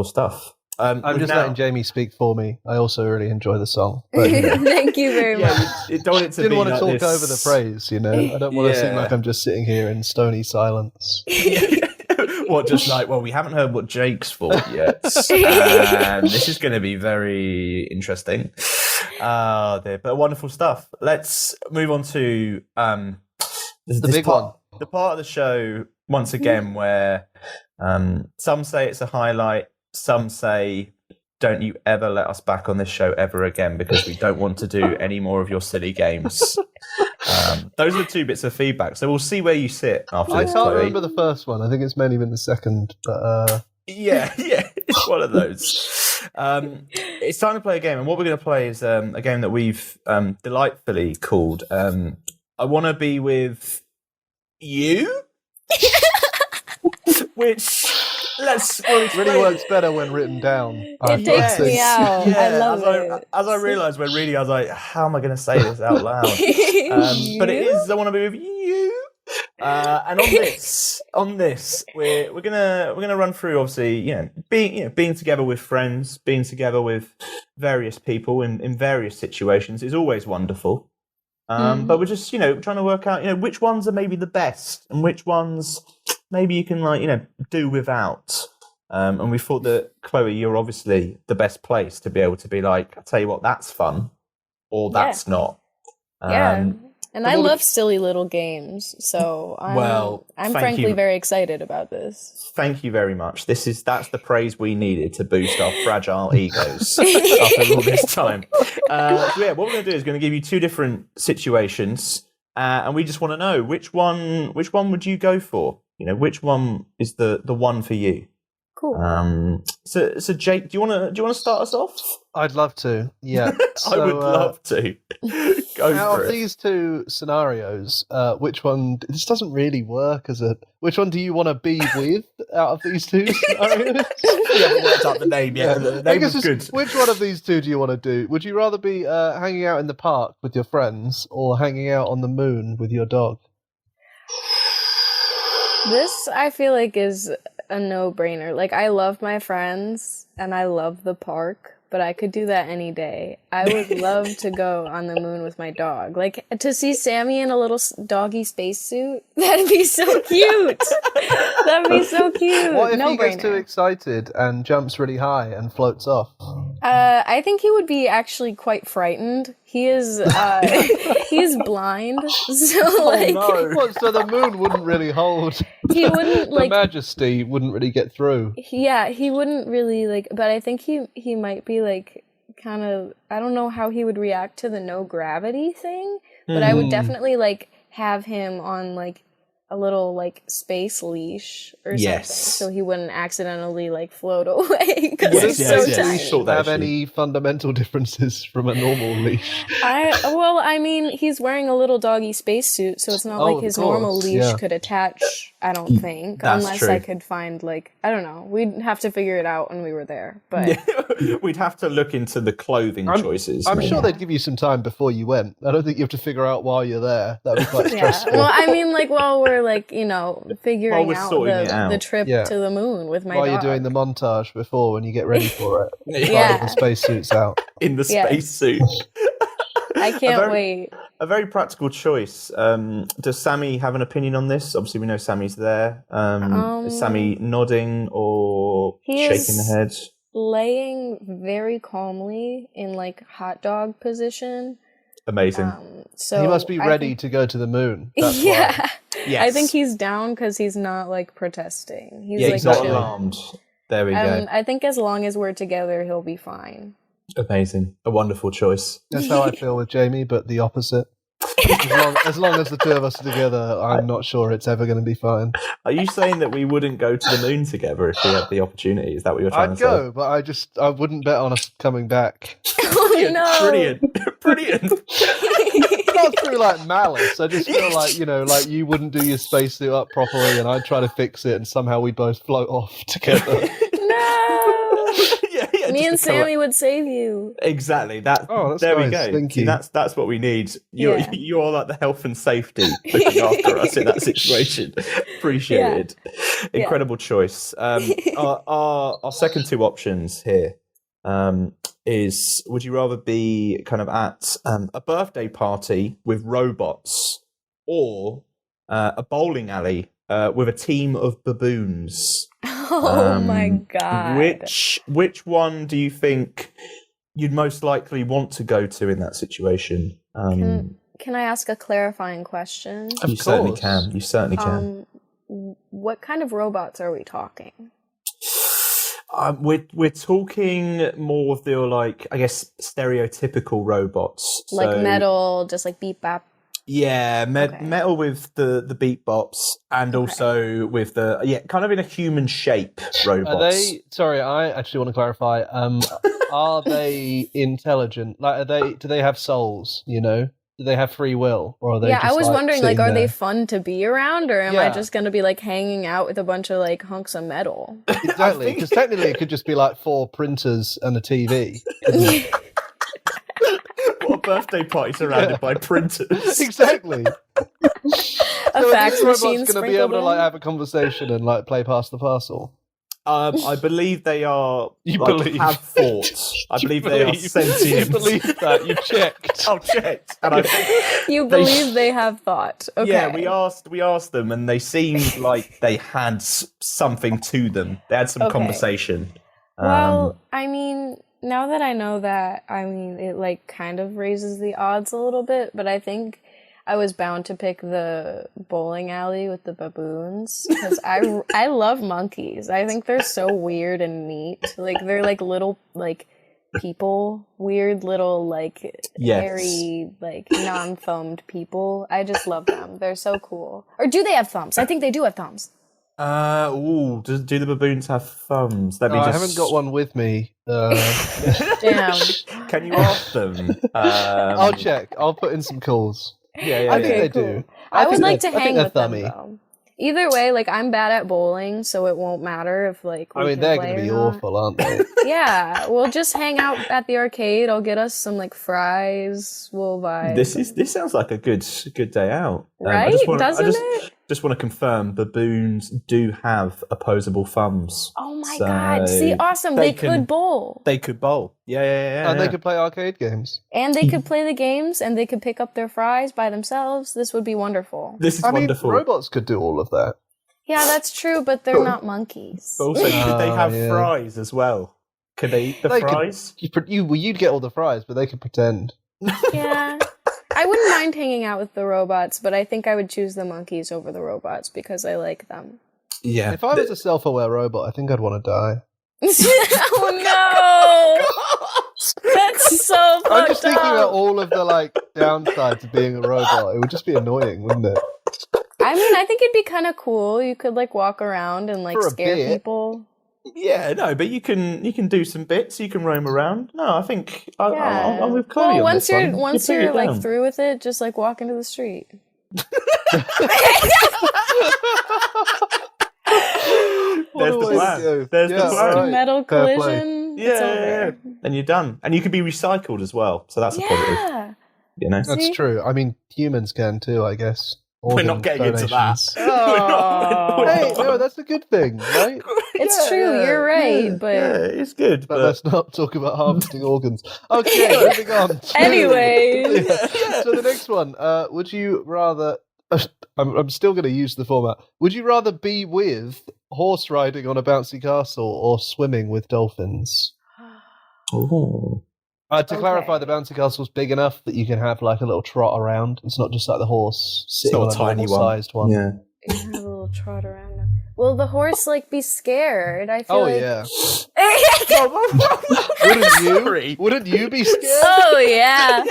stuff. I'm just letting Jamie speak for me. I also really enjoy the song. But, Thank you very much. Don't want it to didn't be want to like talk this. over the praise, you know. I don't want to seem like I'm just sitting here in stony silence. What, just like, well, we haven't heard what Jake's for yet. And this is going to be very interesting. But wonderful stuff. Let's move on to The big one. The part of the show, once again, where some say it's a highlight, some say don't you ever let us back on this show ever again, because we don't want to do any more of your silly games. Those are the 2 bits of feedback. So we'll see where you sit after I this, can't Chloe. remember the first one. I think it's mainly been the second, but Yeah, it's one of those. It's time to play a game, and what we're going to play is a game that we've delightfully called I Want to Be With You? Which... it really works better when written down. It takes me out. I love it. As I realised when reading, I was like, how am I going to say this out loud? But it is I Want to Be With You. And on this, we're gonna run through, obviously, being together with friends, being together with various people in various situations is always wonderful. But we're just trying to work out which ones are maybe the best and which ones maybe you can do without. And we thought that, Chloe, you're obviously the best place to be able to be like, I tell you what, that's fun, or that's not. And I love silly little games, so I'm frankly very excited about this. Thank you very much. That's the praise we needed to boost our fragile egos after all this time. What we're going to do is going to give you 2 different situations, and we just want to know which one would you go for? Which one is the one for you? Cool. So Jake, do you want to start us off? I'd love to. Yeah, I would love to. Go out for of it. these 2 scenarios, which one? This doesn't really work as a. Which one do you want to be with out of these 2 scenarios? We haven't worked out the name yet. The I name guess is it's- good. Which one of these 2 do you want to do? Would you rather be hanging out in the park with your friends or hanging out on the moon with your dog? This, I feel like, is a no-brainer. Like, I love my friends, and I love the park, but I could do that any day. I would love to go on the moon with my dog. Like, to see Sammy in a little doggy spacesuit, that'd be so cute! That'd be so cute! What if No-brainer. he gets too excited and jumps really high and floats off? I think he would be actually quite frightened. He is, he's blind, so, like... What, so the moon wouldn't really hold. He wouldn't, The like... majesty wouldn't really get through. Yeah, he wouldn't really, like, but I think he might be, like, kind of, I don't know how he would react to the no gravity thing, but I would definitely, like, have him on, like, a little, like, space leash or something, so he wouldn't accidentally, like, float away, because he's so tiny. Sort that Have issue. any fundamental differences from a normal leash? I mean, he's wearing a little doggy spacesuit, so it's not Oh, like of his normal course, leash yeah. could attach, I don't think, That's unless true. I could find, like, I don't know, we'd have to figure it out when we were there, but... We'd have to look into the clothing choices. I'm maybe. sure they'd give you some time before you went. I don't think you have to figure out while you're there. That'd be quite Yeah, stressful. well, I mean, like, while we're, like, figuring we're out sorting it out. the trip Yeah. to the moon with my While dog. you're doing the montage before when you get ready for it. Yeah. While the spacesuit's out. in the Yeah. spacesuit. I can't very- wait. A very practical choice. Does Sammy have an opinion on this? Obviously, we know Sammy's there. Is Sammy nodding or He shaking is- the head? Laying very calmly in, like, hot dog position. Amazing. So He must be I ready think- to go to the moon. That's why. yeah. Yes. I think he's down because he's not, like, protesting. He's, Yeah, like, he's not chilling. alarmed. There we go. I think as long as we're together, he'll be fine. Amazing. A wonderful choice. That's how I feel with Jamie, but the opposite. As long as the 2 of us are together, I'm not sure it's ever going to be fine. Are you saying that we wouldn't go to the moon together if we had the opportunity? Is that what you're trying I'd to go, but I wouldn't bet on us coming back. Oh, no! Brilliant. Not through like malice. I just feel like, like you wouldn't do your spacesuit up properly and I'd try to fix it and somehow we'd both float off together. No! yeah. Me and just to collect- Sammy would save you. Exactly. That's there we nice. go. Thank See, you. that's what we need. You're Yeah. you're like the health and safety looking after us in that situation. Appreciated. Incredible choice. Our second 2 options here is: would you rather be kind of at a birthday party with robots or a bowling alley with a team of baboons? Oh my god. Which one do you think you'd most likely want to go to in that situation? Can I ask a clarifying question? You certainly course. can. You certainly can. What kind of robots are we talking? We're talking more of the like, I guess, stereotypical robots. Like So, metal, just like beep bap. Yeah, Okay. metal with the beat bops, and also with the kind of in a human shape robots. Are they? Sorry, I actually want to clarify. Are they intelligent? Like, do they have souls? You know, do they have free will, or are they? Yeah, just, I was wondering, like, sitting are they there? fun to be around, or am I Yeah. just gonna be like hanging out with a bunch of like hunks of metal? Exactly, because technically it could just be like 4 printers and a TV. What a birthday party surrounded by printers. Exactly. A fax robot's machine going to be sprinkled able to like in? have a conversation and like play past the parcel. I believe they are. You like, believe. have thought. I believe they are sentient. You believe that? You checked. I've checked, and I. You believe they have thought? Okay. Yeah, we asked them, and they seemed like they had something to them. They had some Okay. conversation. Well, I mean, now that I know that, I mean, it like kind of raises the odds a little bit, but I think I was bound to pick the bowling alley with the baboons because I love monkeys. I think they're so weird and neat. Like they're like little like people, weird little like Yes. hairy like non-thumbed people. I just love them. They're so cool. Or do they have thumbs? I think they do have thumbs. Do the baboons have thumbs? Let me I just. haven't got one with me. Damn. Can you ask them? I'll check. I'll put in some calls. Yeah, I think they cool. do. I would think like to I think hang they're with them thummy. though. Either way, like I'm bad at bowling, so it won't matter if like we I mean, can they're play going to be or not. awful, aren't they? Yeah, we'll just hang out at the arcade. I'll get us some like fries. We'll vibe. This sounds like a good day out. Right? Doesn't it? Just want to confirm baboons do have opposable thumbs. Oh my So god! See, awesome. They can- could bowl, They could bowl. Yeah. And they could play arcade games. and they could play the games, and they could pick up their fries by themselves. This would be wonderful. This is I mean, wonderful. robots could do all of that. Yeah, that's true, but they're not monkeys. But also, could they have yeah. fries as well? Could they eat the They could- fries? You'd get all the fries, but they could pretend. Yeah. I wouldn't mind hanging out with the robots, but I think I would choose the monkeys over the robots because I like them. Yeah. If I was a self-aware robot, I think I'd want to die. Oh no! That's so fucked I'm just thinking up. about all of the like downsides of being a robot. It would just be annoying, wouldn't it? I mean, I think it'd be kind of cool. You could like walk around and like For a scare bit. people. Yeah, no, but you can do some bits. You can roam around. No, I think Yeah. I'm with Chloe well, on once this you're one. once You put you're it like down. through with it, just like walk into the street. There's the What a way to plan. go. There's Yeah, the plan. right. Metal Fair play. collision. It's over. And you're done. And you can be recycled as well. So that's a positive. Yeah. You know. That's See? true. I mean, humans can too, I guess. We're not Organ getting into that. donations. We're not- we're Hey, not- no, that's a good thing, right? It's Yeah, true. yeah, You're right, yeah, but yeah, it's good. But But let's not talk about harvesting organs. Okay, moving on. Anyways. Yeah. So the next one, would you rather... I'm still going to use the format. Would you rather be with horse riding on a bouncy castle or swimming with dolphins? Ooh. To clarify, Okay. the bouncy castle's big enough that you can have like a little trot around. It's not just like the horse sitting not on a a tiny one. normal-sized one. Yeah. you have a little trot around. Will the horse like be scared? I feel Oh, like... yeah. Wouldn't Wouldn't you? Wouldn't you be scared? Oh yeah.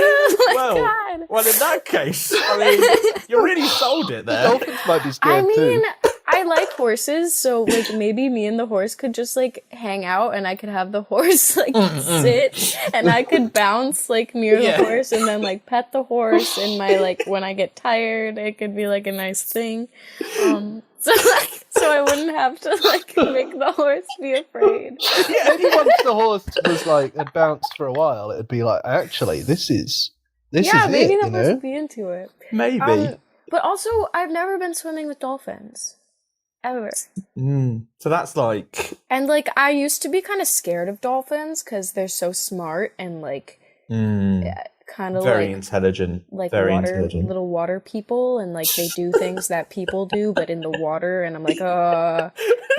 Oh my God. Well, in that case, I mean, you really sold it there. Dolphins might be I scared mean, too. I like horses, so like maybe me and the horse could just like hang out, and I could have the horse like sit, and I could bounce like near Yeah. the horse, and then like pet the horse, and my like when I get tired, it could be like a nice thing. So I wouldn't have to like make the horse be afraid. Maybe once the horse was like had bounced for a while, it'd be like, actually, this is Yeah, maybe it, the you horse know? would be into it. Maybe. But also, I've never been swimming with dolphins. Ever. So that's like. And like I used to be kind of scared of dolphins because they're so smart and like kind of Very like intelligent. very very water intelligent. little water people, and like they do things that people do but in the water, and I'm like but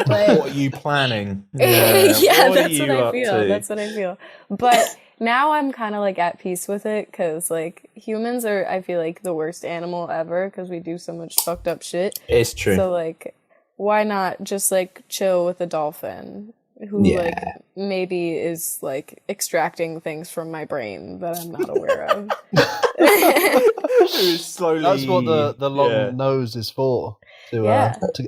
What are you planning? yeah, what are that's you what I up feel. to? That's what I feel. But now I'm kind of like at peace with it because like humans are, I feel like, the worst animal ever because we do so much fucked up shit. It's true. So like why not just like chill with a dolphin who like maybe is like extracting things from my brain that I'm not aware of. Slowly, That's what the long nose is for, to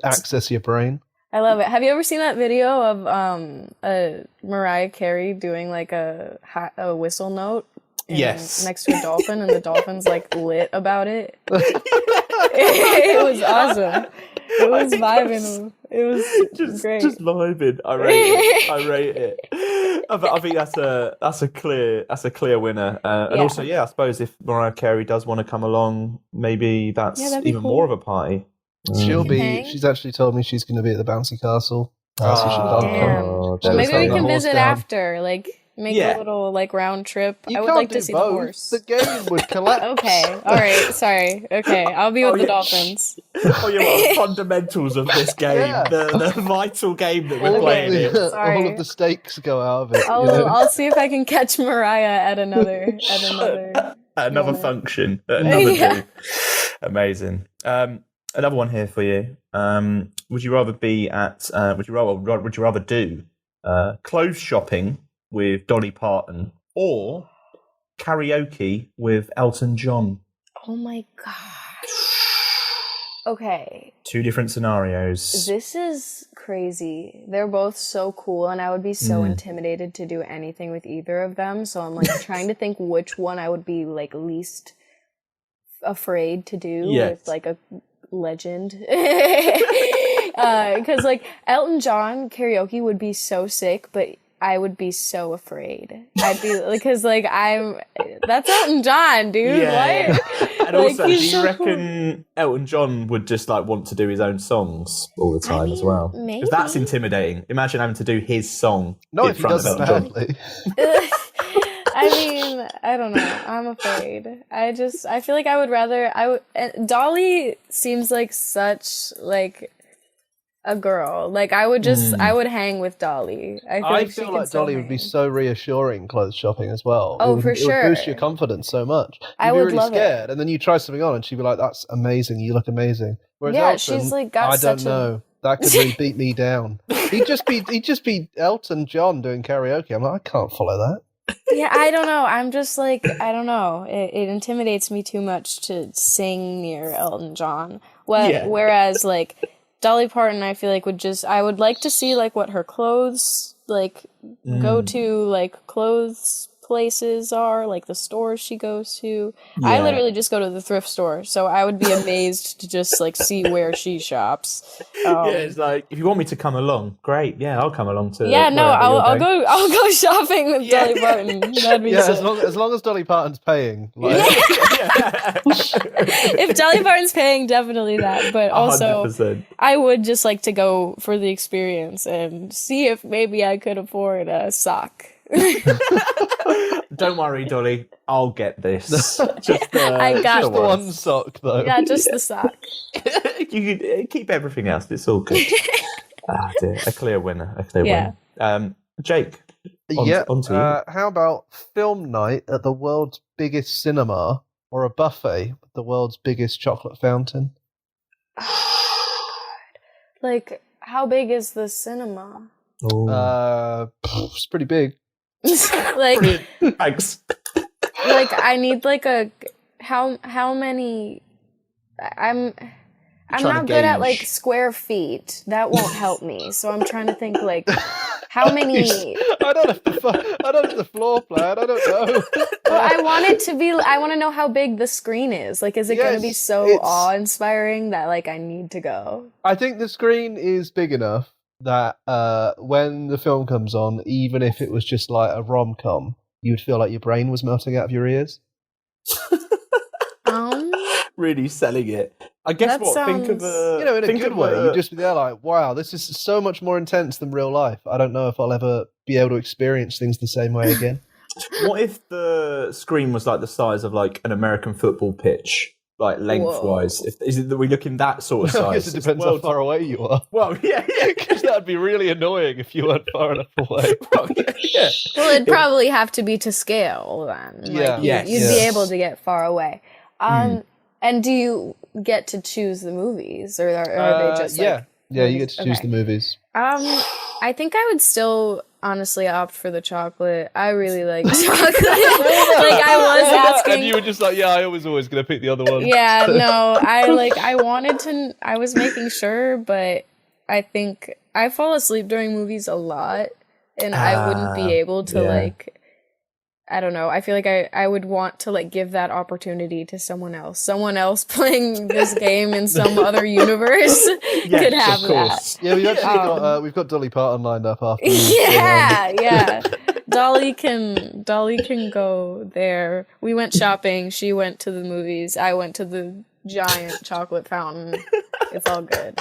access your brain. I love it. Have you ever seen that video of Mariah Carey doing like a whistle note? Next to a dolphin, and the dolphin's like lit about it. It was awesome. It was vibing. It was great. Just vibing. I rate it. I think that's a clear winner. And also, I suppose if Mariah Carey does want to come along, maybe that's even more of a party. She's actually told me she's going to be at the bouncy castle. Well, maybe we can visit after, like make a little like round trip. I would like to see both. the horse. The game would collapse. Okay, all right, sorry. Okay, I'll be with the dolphins. Fundamentals of this game, the vital game that we're playing. All of the stakes go out of it. I'll see if I can catch Mariah at another function. At another do. Amazing. Another one here for you. Would you rather be at? Would you rather do clothes shopping with Dolly Parton or karaoke with Elton John? Oh my gosh. Okay. Two different scenarios. This is crazy. They're both so cool, and I would be so intimidated to do anything with either of them. So I'm like trying to think which one I would be like least afraid to do with like a legend. Because like Elton John karaoke would be so sick, but I would be so afraid. I'd be because like that's Elton John, dude. Yeah. And also, do you so reckon Elton John would just like want to do his own songs all the time as well? Maybe. Because that's intimidating. Imagine having to do his song. Not if he does it badly. I mean, I don't know. I'm afraid. I feel like I would rather. Dolly seems like such like a girl. Like I would hang with Dolly. I feel like Dolly would be so reassuring clothes shopping as well. Oh, for sure. It would boost your confidence so much. You'd be really scared, and then you try something on, and she'd be like, "That's amazing. You look amazing." Whereas Elton, she's like got I don't know. That could really beat me down. He'd just be Elton John doing karaoke. I'm like, I can't follow that. Yeah, I don't know. I'm just like, I don't know. It intimidates me too much to sing near Elton John. Whereas like Dolly Parton, I feel like I would like to see like what her clothes like go to like clothes places are, like the stores she goes to. Yeah. I literally just go to the thrift store, so I would be amazed to just like see where she shops. It's like, if you want me to come along, great. Yeah, I'll come along to. Yeah, no, I'll go shopping with Dolly Parton. That'd be as long as Dolly Parton's paying. Like. If Dolly Parton's paying, definitely that. But also, 100%. I would just like to go for the experience and see if maybe I could afford a sock. Don't worry, Dolly. I'll get this. I got just the one sock, though. Yeah, just the sock. You can keep everything else. It's all good. Dear. A clear winner. Winner. Jake. On to you. How about film night at the world's biggest cinema or a buffet with the world's biggest chocolate fountain? Like, how big is the cinema? It's pretty big. Like, thanks. Like, I need like how many? I'm not good at like square feet. That won't help me. So I'm trying to think like how many. I don't have the floor plan. I don't know. Well, I want it to be. I want to know how big the screen is. Like, is it going to be so awe-inspiring that like I need to go? I think the screen is big enough that when the film comes on, even if it was just like a rom-com, you'd feel like your brain was melting out of your ears. Really selling it. I guess think of a... in a good way. You'd just be there like, wow, this is so much more intense than real life. I don't know if I'll ever be able to experience things the same way again. What if the screen was like the size of like an American football pitch? Like lengthwise, is it that we look in that sort of size? I guess it depends how far away you are. Well, yeah, because that'd be really annoying if you weren't far enough away. Well, it'd probably have to be to scale then. You'd be able to get far away. And do you get to choose the movies, or are they just like... Yeah, you get to choose Okay. the movies. I think I would still honestly opt for the chocolate. I really like chocolate. Like I was asking. And you were just like, yeah, I was always going to pick the other one. Yeah, no, I was making sure, but I think I fall asleep during movies a lot, and I wouldn't be able to like, I don't know. I feel like I would want to like give that opportunity to someone else playing this game in some other universe could have that. Yeah, we've got Dolly Parton lined up after. Yeah. Dolly can go there. We went shopping. She went to the movies. I went to the giant chocolate fountain. It's all good.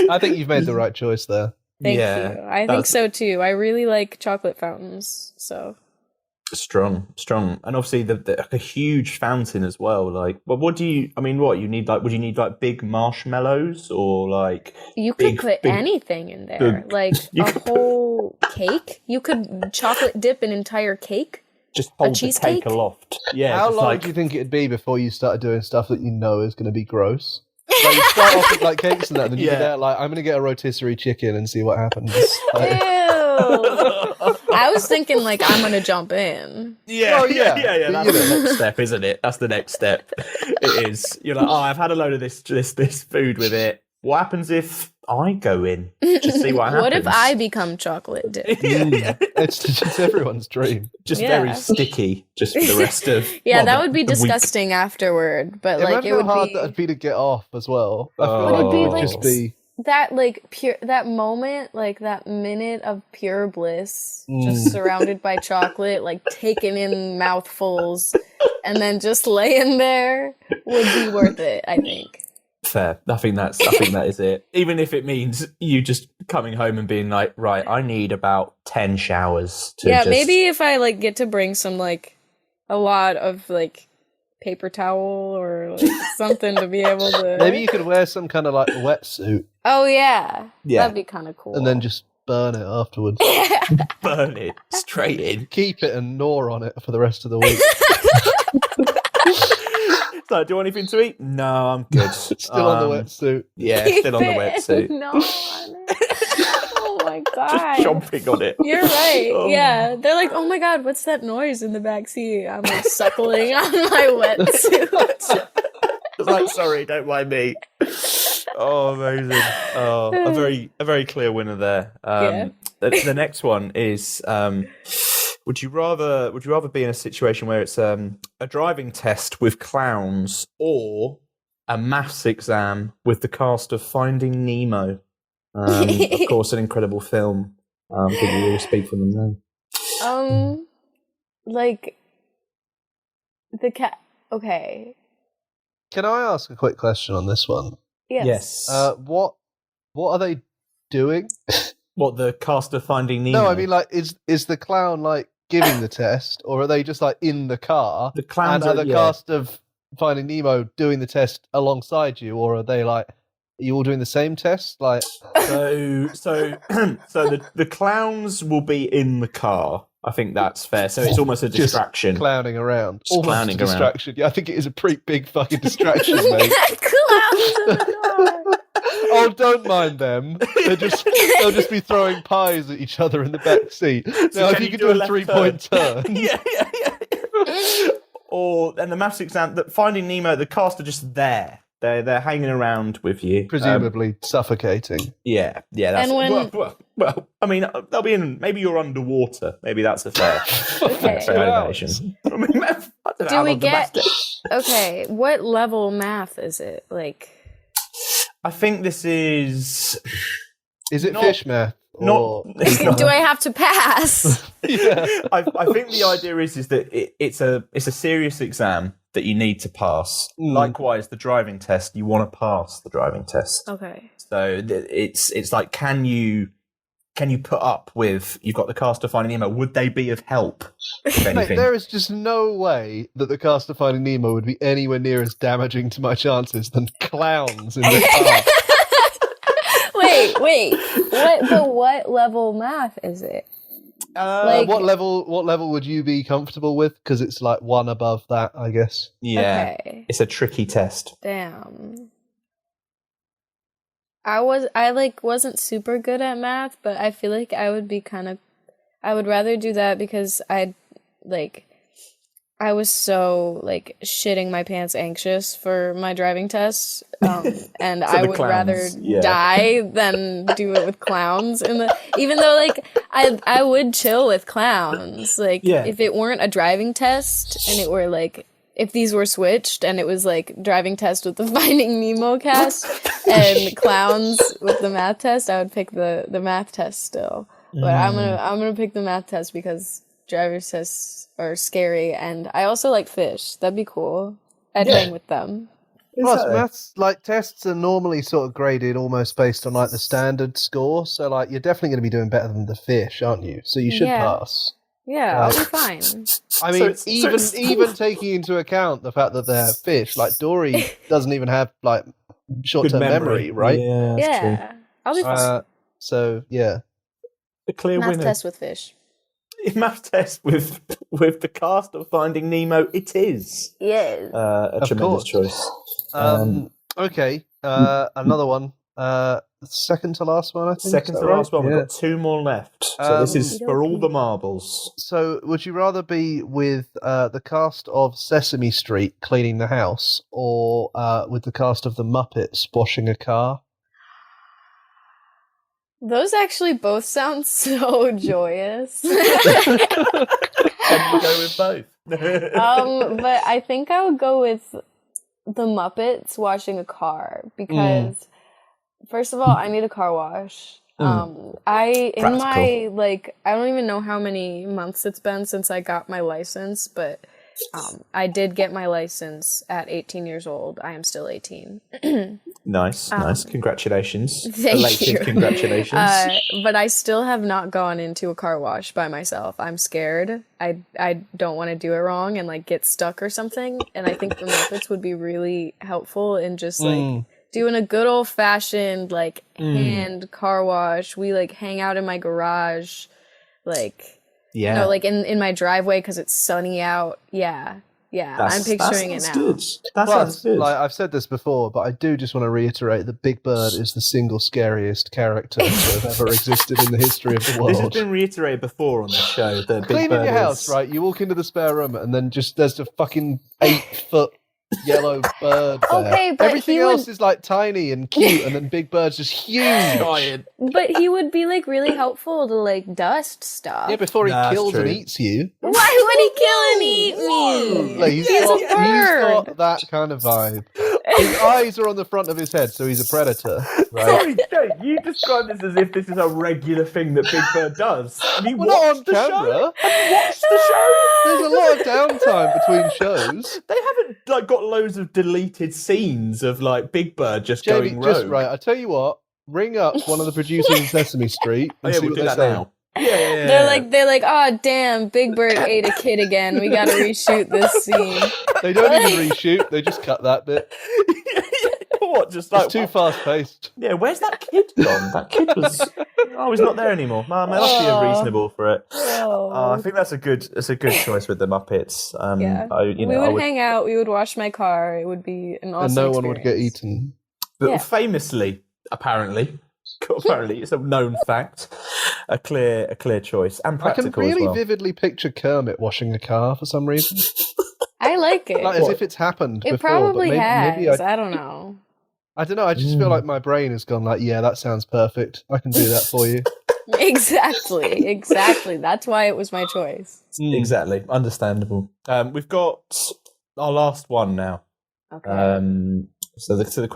I think you've made the right choice there. Thank you. I think so too. I really like chocolate fountains. So strong, and obviously a huge fountain as well. Like, but what you need? Like, would you need like big marshmallows or like you could put anything in there, like a whole cake. You could chocolate dip an entire cake. Just hold the cheesecake? cake aloft. Yeah. How long do you think it'd be before you started doing stuff that you know is going to be gross? Like you start off with like cakes and that, and then you get out like, I'm going to get a rotisserie chicken and see what happens. Like, Ew. I was thinking like I'm gonna jump in. Yeah. That's the next step, isn't it? That's the next step. It is. You're like, I've had a load of this food with it. What happens if I go in? Just see what happens. What if I become chocolate dip? It's everyone's dream. Just very sticky, just for the rest of. That would be disgusting afterward. But like it would how hard be. that'd be to get off as well. I feel Would it like be it would like just be that like pure that moment, like that minute of pure bliss, just surrounded by chocolate, like taking in mouthfuls, and then just laying there would be worth it. I think. Fair. I think that is it. Even if it means you just coming home and being like, right, I need about 10 showers to maybe if I like get to bring some like a lot of like paper towel or like something to be able to. Maybe you could wear some kind of like wetsuit. Oh yeah, that'd be kind of cool. And then just burn it afterwards. Burn it straight in. Keep it and gnaw on it for the rest of the week. So, do you want anything to eat? No, I'm good. Still on the wetsuit. Yeah, still on the wetsuit. No. Oh my god. Just chomping on it. You're right. Oh. Yeah. They're like, oh my god, what's that noise in the back seat? I'm like suckling on my wetsuit. Like, sorry, don't mind me. Oh, amazing. Oh, a very clear winner there. The next one is would you rather be in a situation where it's a driving test with clowns or a maths exam with the cast of Finding Nemo? Of course, an incredible film. Could you really speak for them now? Like the cat. Okay. Can I ask a quick question on this one? Yes. What are they doing? What, the cast of Finding Nemo? No, I mean, like, is the clown like giving the test, or are they just like in the car? The clowns and are the cast of Finding Nemo doing the test alongside you, or are they like? Are you all doing the same test? Like, so the clowns will be in the car. I think that's fair. So it's almost a distraction. Just clowning around. Just clowning a distraction. Yeah, I think it is a pretty big fucking distraction, mate. Oh, don't mind them. They'll just be throwing pies at each other in the back seat. So now, if you could do a 3-point turn. Yeah. And the maths exam, that Finding Nemo, the cast are just there. They're hanging around with you, presumably suffocating. Yeah. That's well. I mean, they'll be in. Maybe you're underwater. Maybe that's a fair animation. I mean, I don't know Do we get? Okay, what level math is it? Like, I think this is. Is it fish math? Do I have to pass? Yeah. I think the idea is that it's a serious exam that you need to pass. Likewise, the driving test, you want to pass the driving test. Okay. So it's like, can you put up with, you've got the cast of Finding Nemo, would they be of help? If anything? Mate, there is just no way that the cast of Finding Nemo would be anywhere near as damaging to my chances than clowns in the car. Wait. What level math is it? What level would you be comfortable with? Because it's like one above that, I guess. Yeah. Okay. It's a tricky test. Damn. I wasn't super good at math, but I feel like I would be I would rather do that because I was so shitting my pants anxious for my driving test, and I would rather die than do it with clowns. Even though I would chill with clowns, if it weren't a driving test and it were if these were switched and it was driving test with the Finding Nemo cast and clowns with the math test, I would pick the math test still. But I'm gonna pick the math test because driver's tests are scary, and I also like fish. That'd be cool. I'd hang with them. Plus, maths tests are normally sort of graded almost based on the standard score. So you're definitely going to be doing better than the fish, aren't you? So you should pass. Yeah, I'll be fine. I mean, even taking into account the fact that they're fish, Dory doesn't even have short-term memory, right? Yeah, true. I'll be fine. So yeah, a clear math winner. Test with fish. Math test with the cast of Finding Nemo. It is. Yes. A tremendous choice. Okay. Another one. Second to last one, I think. Second to last one. We've got two more left. So this is for all the marbles. So would you rather be with the cast of Sesame Street cleaning the house, or with the cast of the Muppets washing a car? Those actually both sound so joyous. And you go with both. But I think I would go with the Muppets washing a car because, first of all, I need a car wash. I don't even know how many months it's been since I got my license, but I did get my license at 18 years old. I am still 18. Nice. Congratulations. Thank you. Congratulations. But I still have not gone into a car wash by myself. I'm scared. I don't want to do it wrong and get stuck or something. And I think the Muppets would be really helpful in just doing a good old fashioned hand car wash. We hang out in my garage, in my driveway because it's sunny out. Yeah, I'm picturing it now. Good. That sounds good. I've said this before, but I do just want to reiterate that Big Bird is the single scariest character to have ever existed in the history of the world. This has been reiterated before on the show. That Cleaning Big Bird your house, right? You walk into the spare room, and then there's a fucking 8-foot yellow bird there. Okay, but everything else is tiny and cute, and then Big Bird's just huge. Giant. But he would be really helpful to dust stuff. Yeah, before he kills and eats you. Why would he kill and eat me? He's got that kind of vibe. His eyes are on the front of his head, so he's a predator. Right? Sorry, you describe this as if this is a regular thing that Big Bird does. We're not on camera. Watch the show. There's a lot of downtime between shows. They haven't got loads of deleted scenes of Big Bird just Jamie, going rogue. just right. I tell you what. Ring up one of the producers of Sesame Street and see we'll what do they that say. now. Yeah. They're like, oh damn, Big Bird ate a kid again. We gotta reshoot this scene. They don't even reshoot. They just cut that bit. What? Just it's too fast paced. Yeah. Where's that kid gone? That kid was. Oh, he's not there anymore. Man, that must be unreasonable for it. I think that's a good choice with the Muppets. We would hang out. We would wash my car. It would be an awesome. And no one experience. would get eaten. But famously, apparently, it's a known fact. A clear choice and practical. I can really as well. vividly picture Kermit washing a car for some reason. I like it. As if it's happened before. It probably but maybe has. I don't know. I don't know. I just feel like my brain has gone yeah, that sounds perfect. I can do that for you. Exactly. That's why it was my choice. Exactly. Understandable. We've got our last one now. Okay. So the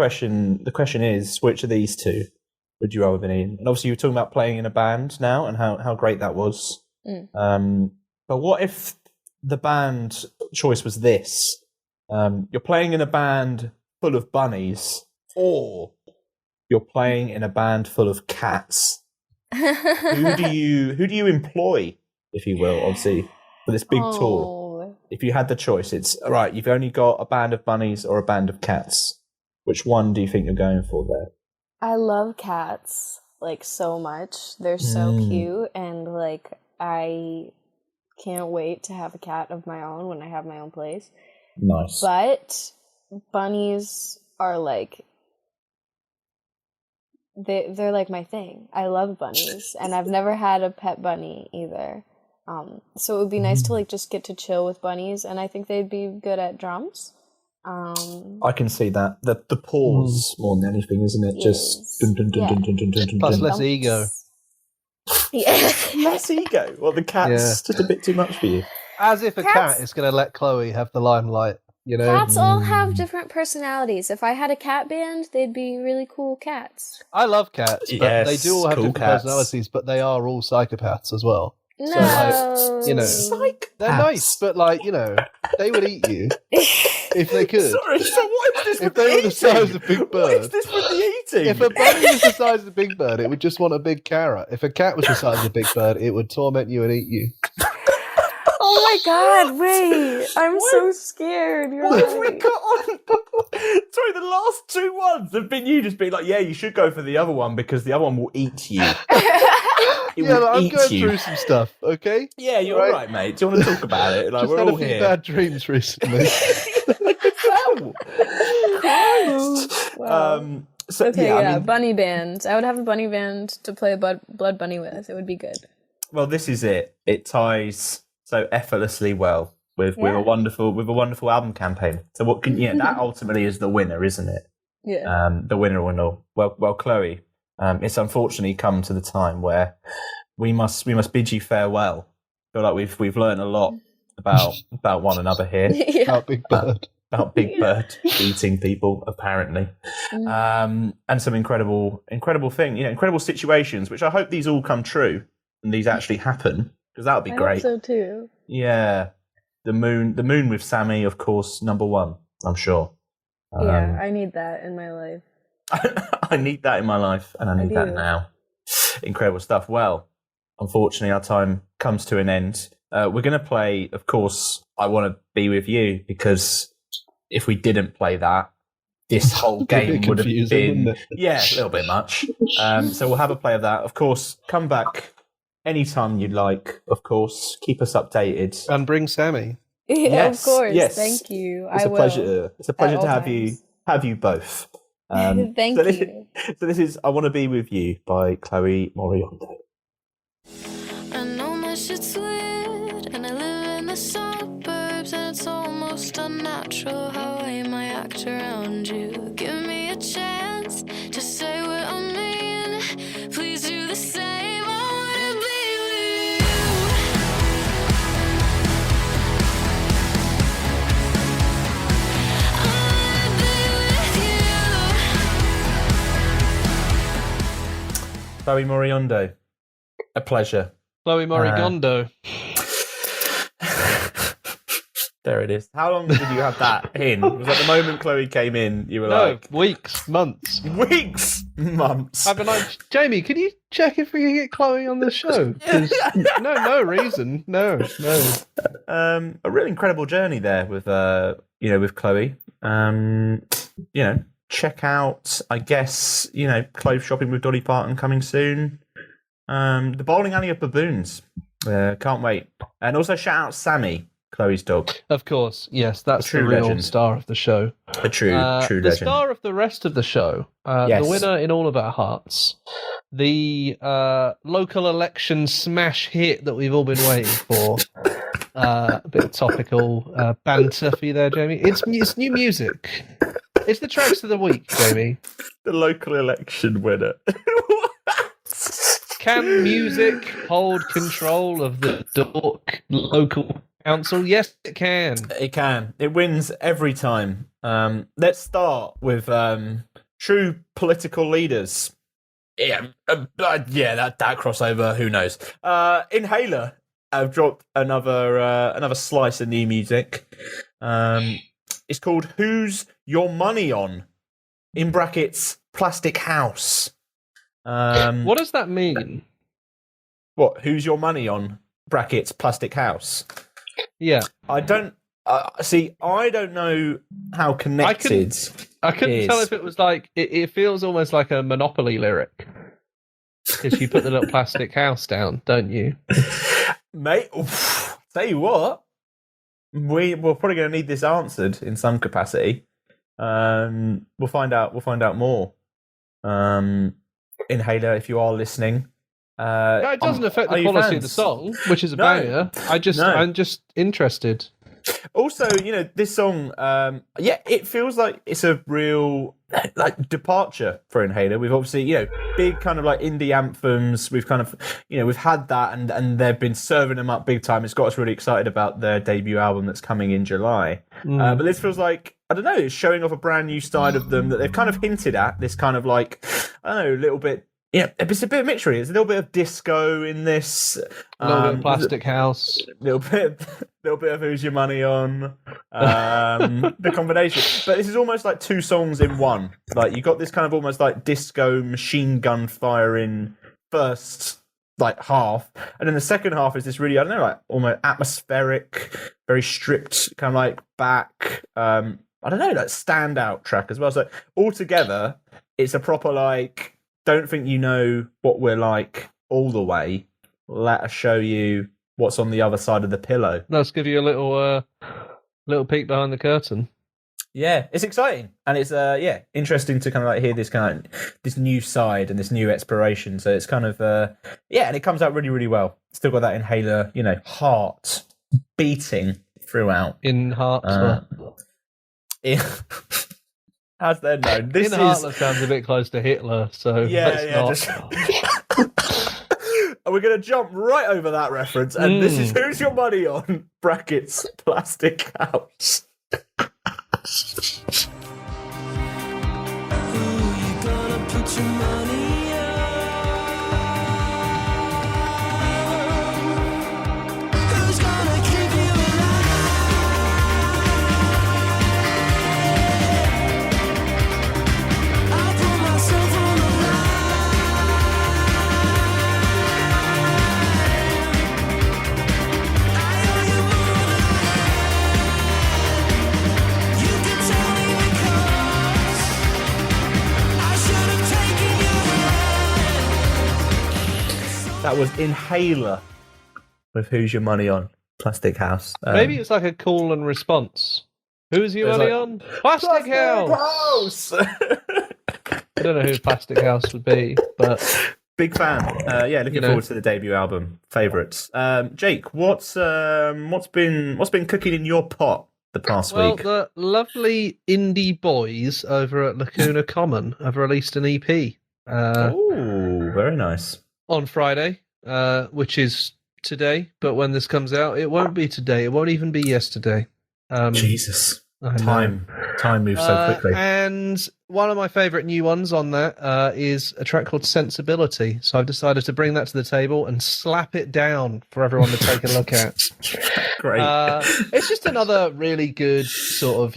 question is, which of these two would you rather be in? And obviously, you were talking about playing in a band now and how great that was. But what if the band choice was this? You're playing in a band full of bunnies, or you're playing in a band full of cats. Who do you employ, if you will, obviously, for this big tour? If you had the choice, it's all right. You've only got a band of bunnies or a band of cats. Which one do you think you're going for there? I love cats so much. They're so cute, and I can't wait to have a cat of my own when I have my own place. Nice. But bunnies are they're like my thing. I love bunnies, and I've never had a pet bunny either. So it would be nice to like just get to chill with bunnies, and I think they'd be good at drums. I can see that. The pause more than anything, isn't it? Just dun, dun, dun, Yeah. dun, dun, dun, dun, dun, Plus dun. less ego. Yeah. Less ego. Well, the cat's just a bit too much for you. As if a Cats- cat is going to let Chloe have the limelight, you know? Cats all have different personalities. If I had a cat band, they'd be really cool cats. I love cats, but Yes, they do all have cool different cats. personalities, but they are all psychopaths as well. No. like, you know, they're Psychopaths. nice, but like, you know, they would eat you if they could. Sorry, so what is this If with they the were the eating? size of Big What Bird. is this with the eating? If a bunny was the size of the Big Bird, it would just want a big carrot. If a cat was the size of the Big Bird, it would torment you and eat you. Oh my god, wait. I'm so scared. You're What have we right. got on? Sorry, the last two ones have been you just being like, yeah, you should go for the other one because the other one will eat you. It Yeah, will look, I'm eat going you. through some stuff, okay? Yeah, you're Right. right, mate. Do you want to talk about it? Like, Just we're had all a few here. bad dreams recently. Oh, Christ. Wow. So, Okay, yeah, yeah, I mean, bunny band. I would have a bunny band to play a blood bunny with. It would be good. well, this is it. It ties so effortlessly well with Yeah. a wonderful album campaign. So what can that ultimately is the winner, isn't it? Yeah. The winner will know. Well, Chloe, it's unfortunately come to the time where we must bid you farewell. I feel like we've learned a lot about one another here, Yeah. About Big Bird. about Big Bird eating people apparently, and some incredible thing, incredible situations. Which I hope these all come true and these actually happen because that would be I great. hope so too. Yeah, the moon with Sammy, of course, number one. I'm sure. Yeah, I need that in my life. I need that in my life, and I need that do. now. Incredible stuff. Well, unfortunately, our time comes to an end. We're going to play, of course, I Want to Be With You, because if we didn't play that, this whole It'd be a bit game would have confusing, been... wouldn't it? Yeah, a little bit much. So we'll have a play of that. Of course, come back anytime you'd like, of course. Keep us updated. And bring Sammy. Yeah, Yes, of course. yes. Thank you. It's I a will. pleasure. It's a pleasure At to all have you both. Thank you. So this is I Want to Be With You by Chloe Moriondo. I know my shit's weird, and I live in the suburbs, and it's almost unnatural how I might act around you. Give me a chance to say what I mean. Please do the same. I wanna be with you. I wanna be with you. Chloe Moriondo. A pleasure. Chloe Moriondo. There it is. How long did you have that in? Was that the moment Chloe came in, you were No, like, weeks, months. weeks, months? I've been like, Jamie, can you check if we can get Chloe on the show? 'Cause no reason. No. A really incredible journey there with with Chloe. Check out, I guess, clothes shopping with Dolly Parton coming soon. The bowling alley of baboons. Can't wait. And also shout out Sammy, Chloe's dog. Of course, yes, that's A true the real legend. star of the show. A true The legend. star of the rest of the show, Yes. the winner in all of our hearts, the local election smash hit that we've all been waiting for. A bit of topical banter for you there, Jamie. It's new music. It's the tracks of the week, Jamie. The local election winner. Can music hold control of the dork local council? Yes, it can. It can. It wins every time. Let's start with true political leaders. Yeah, that crossover. Who knows? Inhaler have dropped another slice of new music. It's called "Who's Your Money On?" in brackets Plastic House. What does that mean? What? Who's your money on? Brackets Plastic House. Yeah, I don't see. I don't know how connected. I couldn't is. tell if it was like it feels almost like a Monopoly lyric. Because you put the little plastic house down, don't you? Mate, tell you what, we're probably going to need this answered in some capacity. We'll find out more. Inhaler, if you are listening. No, it doesn't affect are the you quality of the fans? song, which is a No. banger. No. I'm just interested. Also, this song, it feels like it's a real like departure for Inhaler. We've obviously, big kind of like indie anthems. We've kind of, we've had that, and they've been serving them up big time. It's got us really excited about their debut album that's coming in July. But this feels like, I don't know, it's showing off a brand new side of them that they've kind of hinted at. This kind of like, I don't know, a little bit. Yeah, it's a bit of mixture. There's a little bit of disco in this. A little bit of Plastic House. Little bit of Who's Your Money On. The combination. But this is almost like two songs in one. Like, you got this kind of almost like disco machine gun firing first like half, and then the second half is this really, I don't know, like almost atmospheric, very stripped kind of like back. I don't know, like standout track as well. So altogether, it's a proper like, don't think you know what we're like all the way. Let us show you what's on the other side of the pillow. Let's give you a little peek behind the curtain. Yeah, it's exciting, and it's interesting to kind of like hear this kind of this new side and this new exploration. So it's kind of and it comes out really, really well. Still got that Inhaler, heart beating throughout. In Heartler. As they're known, this In Heartler sounds a bit close to Hitler, so let's not. We're going to jump right over that reference, and this is Who's Your Money On? Brackets Plastic House. Who you gonna put your money on? Who's gonna keep you alive? I'll put myself on the line. I owe you more than you can tell me because I should have taken your hand. That was Inhaler with Who's Your Money On? Plastic House. Maybe it's like a call and response. Who's your money on? Plastic House! I don't know who Plastic House would be, but Big fan. Looking forward to the debut album. Favourites. Jake, what's been cooking in your pot the past week? the lovely indie boys over at Lacuna Common have released an EP. Oh, very nice. On Friday, which is today, but when this comes out, it won't be today. It won't even be yesterday. Jesus. I know. Time moves so quickly. And one of my favourite new ones on that is a track called Sensibility. So I've decided to bring that to the table and slap it down for everyone to take a look at. Great. It's just another really good sort of,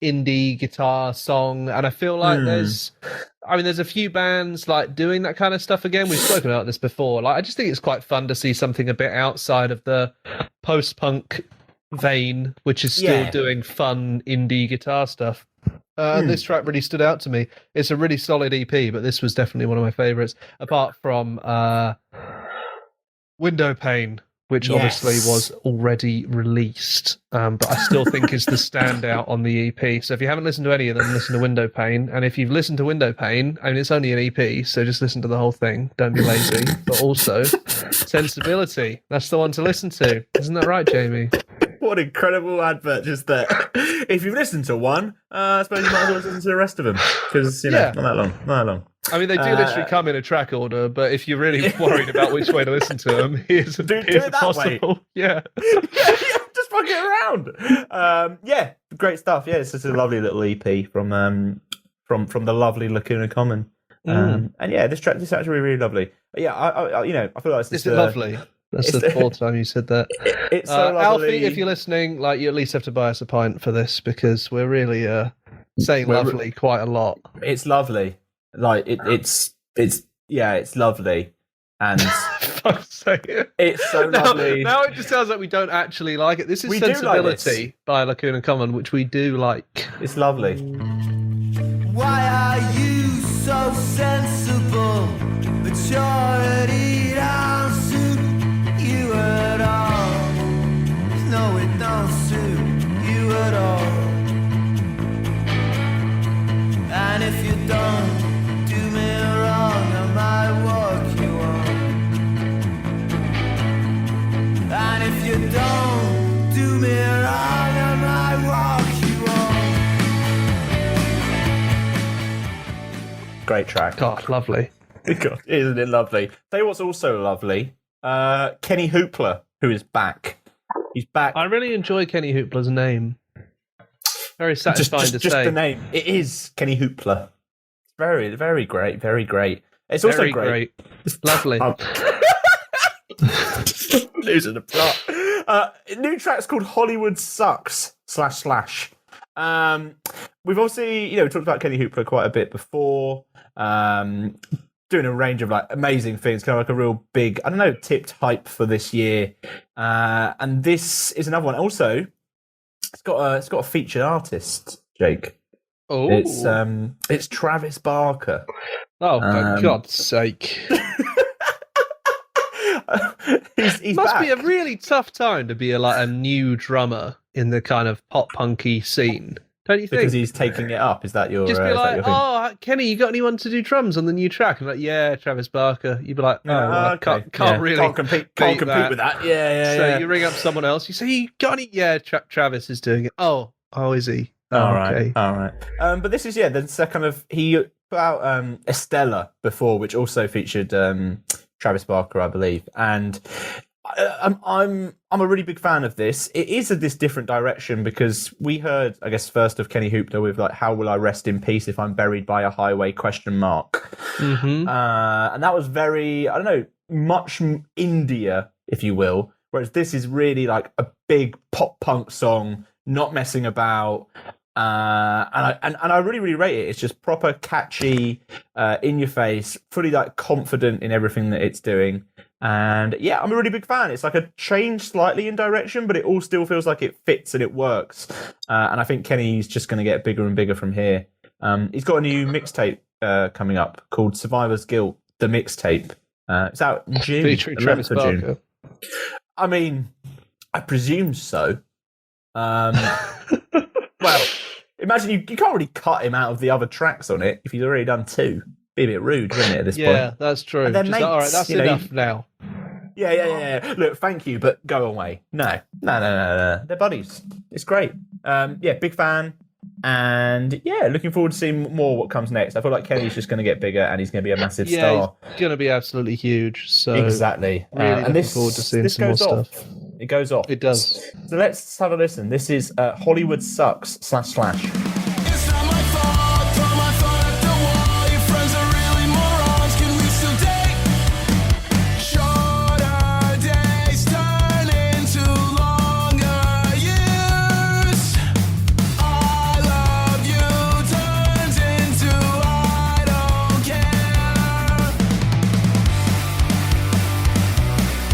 indie guitar song, and I feel like there's a few bands like doing that kind of stuff again. We've spoken about this before. Like, I just think it's quite fun to see something a bit outside of the post-punk vein, which is still doing fun indie guitar stuff. And this track really stood out to me. It's a really solid EP, but this was definitely one of my favourites, apart from Window Pane, which obviously was already released, but I still think is the standout on the EP. So if you haven't listened to any of them, listen to Window Pane. And if you've listened to Window Pane, it's only an EP, so just listen to the whole thing. Don't be lazy. But also, Sensibility. That's the one to listen to. Isn't that right, Jamie? What an incredible advert just there. If you've listened to one, I suppose you might as well listen to the rest of them, because, not that long. They do literally come in a track order, but if you're really worried about which way to listen to them, here's a possible. Yeah. Just fuck it around. Great stuff. Yeah, it's just a lovely little EP from the lovely Lacuna Common. And this track is actually really lovely. Yeah, I feel like it's just Is it lovely? That's the fourth time you said that. It's so lovely. Alfie, if you're listening, you at least have to buy us a pint for this, because we're really saying lovely quite a lot. It's lovely. It's lovely. And it's so lovely. Now it just sounds like we don't actually like it. This is Sensibility by Lacuna Common, which we do like. It's lovely. Why are you so sensible? But you're already down suit you at all. No, it don't suit you at all. And if you don't do me wrong, I great track. God, lovely. God, isn't it lovely? Tell you what's also lovely. Kenny Hoopla, who is back. He's back. I really enjoy Kenny Hoopla's name. Very satisfying to just say. the name. It is Kenny Hoopla. It's very, very great. Very great. It's also Very great. Lovely. Losing the plot. New track's called Hollywood Sucks / We've obviously, talked about Kenny Hoopla quite a bit before. Doing a range of like amazing things, kind of like a real big, tipped hype for this year. And this is another one. Also, it's got a featured artist, Jake. Oh, it's Travis Barker. Oh, for God's sake! He's Must back. be a really tough time to be a new drummer in the kind of pop punky scene, don't you think? Because he's taking it up. Is that your? Just be is that like, your thing? oh, Kenny, you got anyone to do drums on the new track? I'm like, yeah, Travis Barker. You'd be like, oh, well, okay. can't really can't compete with that. Yeah. So you ring up someone else. You say, you got any? Yeah, Travis is doing it. Oh, is he? Oh, All right. okay. All right. But this is the second of he put out Estella before, which also featured Travis Barker, I believe, and I'm a really big fan of this. It is this different direction because we heard, I guess, first of Kenny Hoopla with like "How will I rest in peace if I'm buried by a highway?" ? Mm-hmm. And that was very, much India, if you will. Whereas this is really like a big pop punk song, not messing about. And I really, really rate it. It's just proper catchy, in your face, fully like confident in everything that it's doing. And yeah, I'm a really big fan. It's like a change slightly in direction, but it all still feels like it fits and it works. And I think Kenny's just going to get bigger and bigger from here. He's got a new mixtape coming up called Survivor's Guilt, the mixtape. It's out in June. Featuring Travis Barker. June. I mean, I presume so. Well, imagine you can't really cut him out of the other tracks on it if he's already done 2. Be a bit rude, wouldn't it, at this point? Yeah, that's true. And they're Just like, all right, mates, that's enough now. Yeah. Look, thank you, but go away. No. They're buddies. It's great. Big fan. And yeah, looking forward to seeing more what comes next. I feel like Kenny's just going to get bigger and he's going to be a massive star. He's going to be absolutely huge. So Exactly. Really and looking forward to seeing some more stuff. It goes off. It does. So let's have a listen. This is Hollywood Sucks / It's not my fault, throw my phone at the wall. Your friends are really morons. Can we still date? Shorter days turn into longer years. I love you turns into I don't care.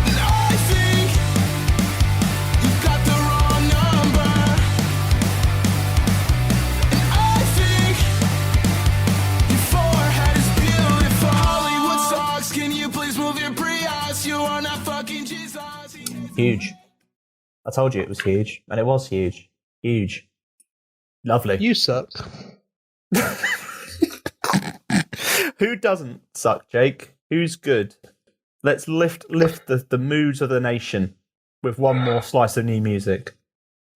And I think you've got the wrong number. I think your forehead is beautiful. Hollywood sucks. Can you please move your Prius? You are not fucking Jesus. Huge. I told you it was huge. And it was huge. Huge. Lovely. You suck. Who doesn't suck, Jake? Who's good? Let's lift the moods of the nation with one more slice of new music.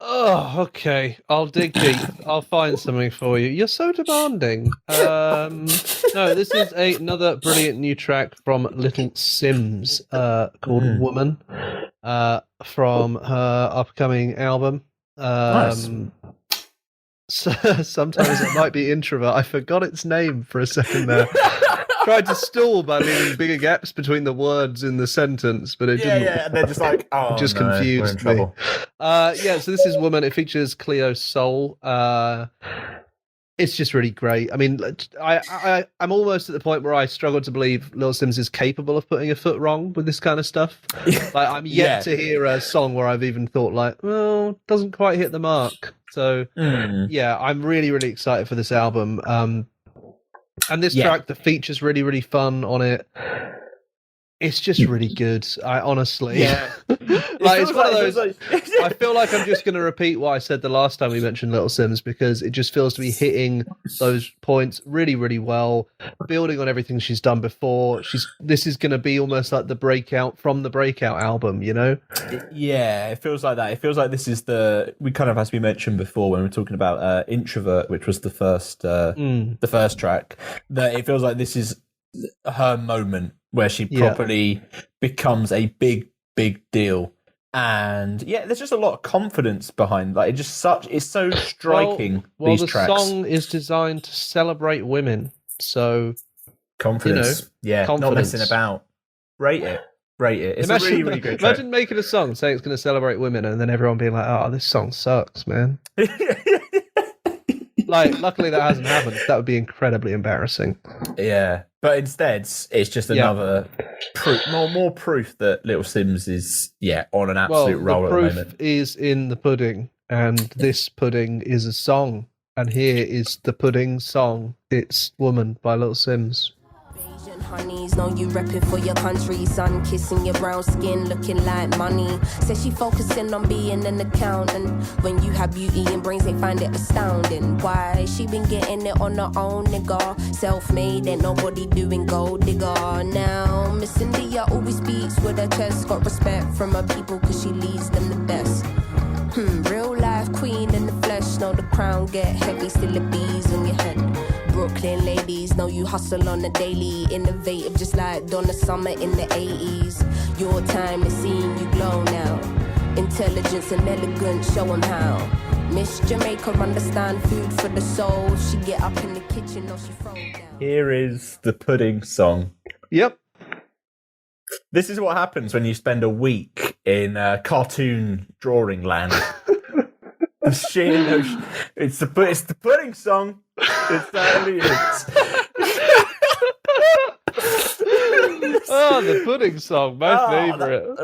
Oh, okay. I'll dig deep. I'll find something for you. You're so demanding. No, this is another brilliant new track from Little Simz called Woman from her upcoming album. Nice. Sometimes it might be introvert. I forgot its name for a second there. Tried to stall by leaving bigger gaps between the words in the sentence, but it didn't. Yeah, and they're just like, oh, just no, confused we're in me. trouble. So this is Woman. It features Cleo Soul. It's just really great. I mean, I'm almost at the point where I struggle to believe Lil Simz is capable of putting a foot wrong with this kind of stuff. Like, I'm yet to hear a song where I've even thought like, well, doesn't quite hit the mark. So yeah, I'm really, really excited for this album. And this track, the feature's really, really fun on it. It's just really good. I honestly, Yeah. it's one of those. Like, I feel like I'm just going to repeat what I said the last time we mentioned Little Simz, because it just feels to be hitting those points really, really well, building on everything she's done before. This is going to be almost like the breakout from the breakout album, you know? Yeah, it feels like that. It feels like this is we kind of, as we mentioned before when we were talking about Introvert, which was the first track, that it feels like this is her moment where she properly becomes a big deal. And there's just a lot of confidence behind, like, it's so striking. Well, these tracks. The song is designed to celebrate women, so confidence, confidence. Not messing about. Rate it. It's a really, really good track. Imagine making a song saying it's going to celebrate women, and then everyone being like, "Oh, this song sucks, man." Like, luckily that hasn't happened. That would be incredibly embarrassing. Yeah, but instead, it's just another more proof that Little Simz is on an absolute roll at the moment. The proof is in the pudding, and this pudding is a song. And here is the pudding song. It's "Woman" by Little Simz. Honeys, know you repping for your country, sun kissing your brown skin, looking like money. Says she focusing on being an accountant. When you have beauty and brains, they find it astounding. Why? She been getting it on her own, nigga. Self-made, ain't nobody doing gold digger. Now, Miss India always speaks with her chest. Got respect from her people, cause she leads them the best. Real life queen in the flesh. Know the crown get heavy, still the bees on your head. Brooklyn ladies, know you hustle on the daily. Innovative just like Donna Summer in the 80s. Your time is seeing you glow now. Intelligence and elegance, show 'em how. Miss Jamaica understand food for the soul. She get up in the kitchen, or she throw down. Here is the pudding song. Yep. This is what happens when you spend a week in cartoon drawing land. It's the pudding song. It certainly is. Oh, the pudding song, my favourite.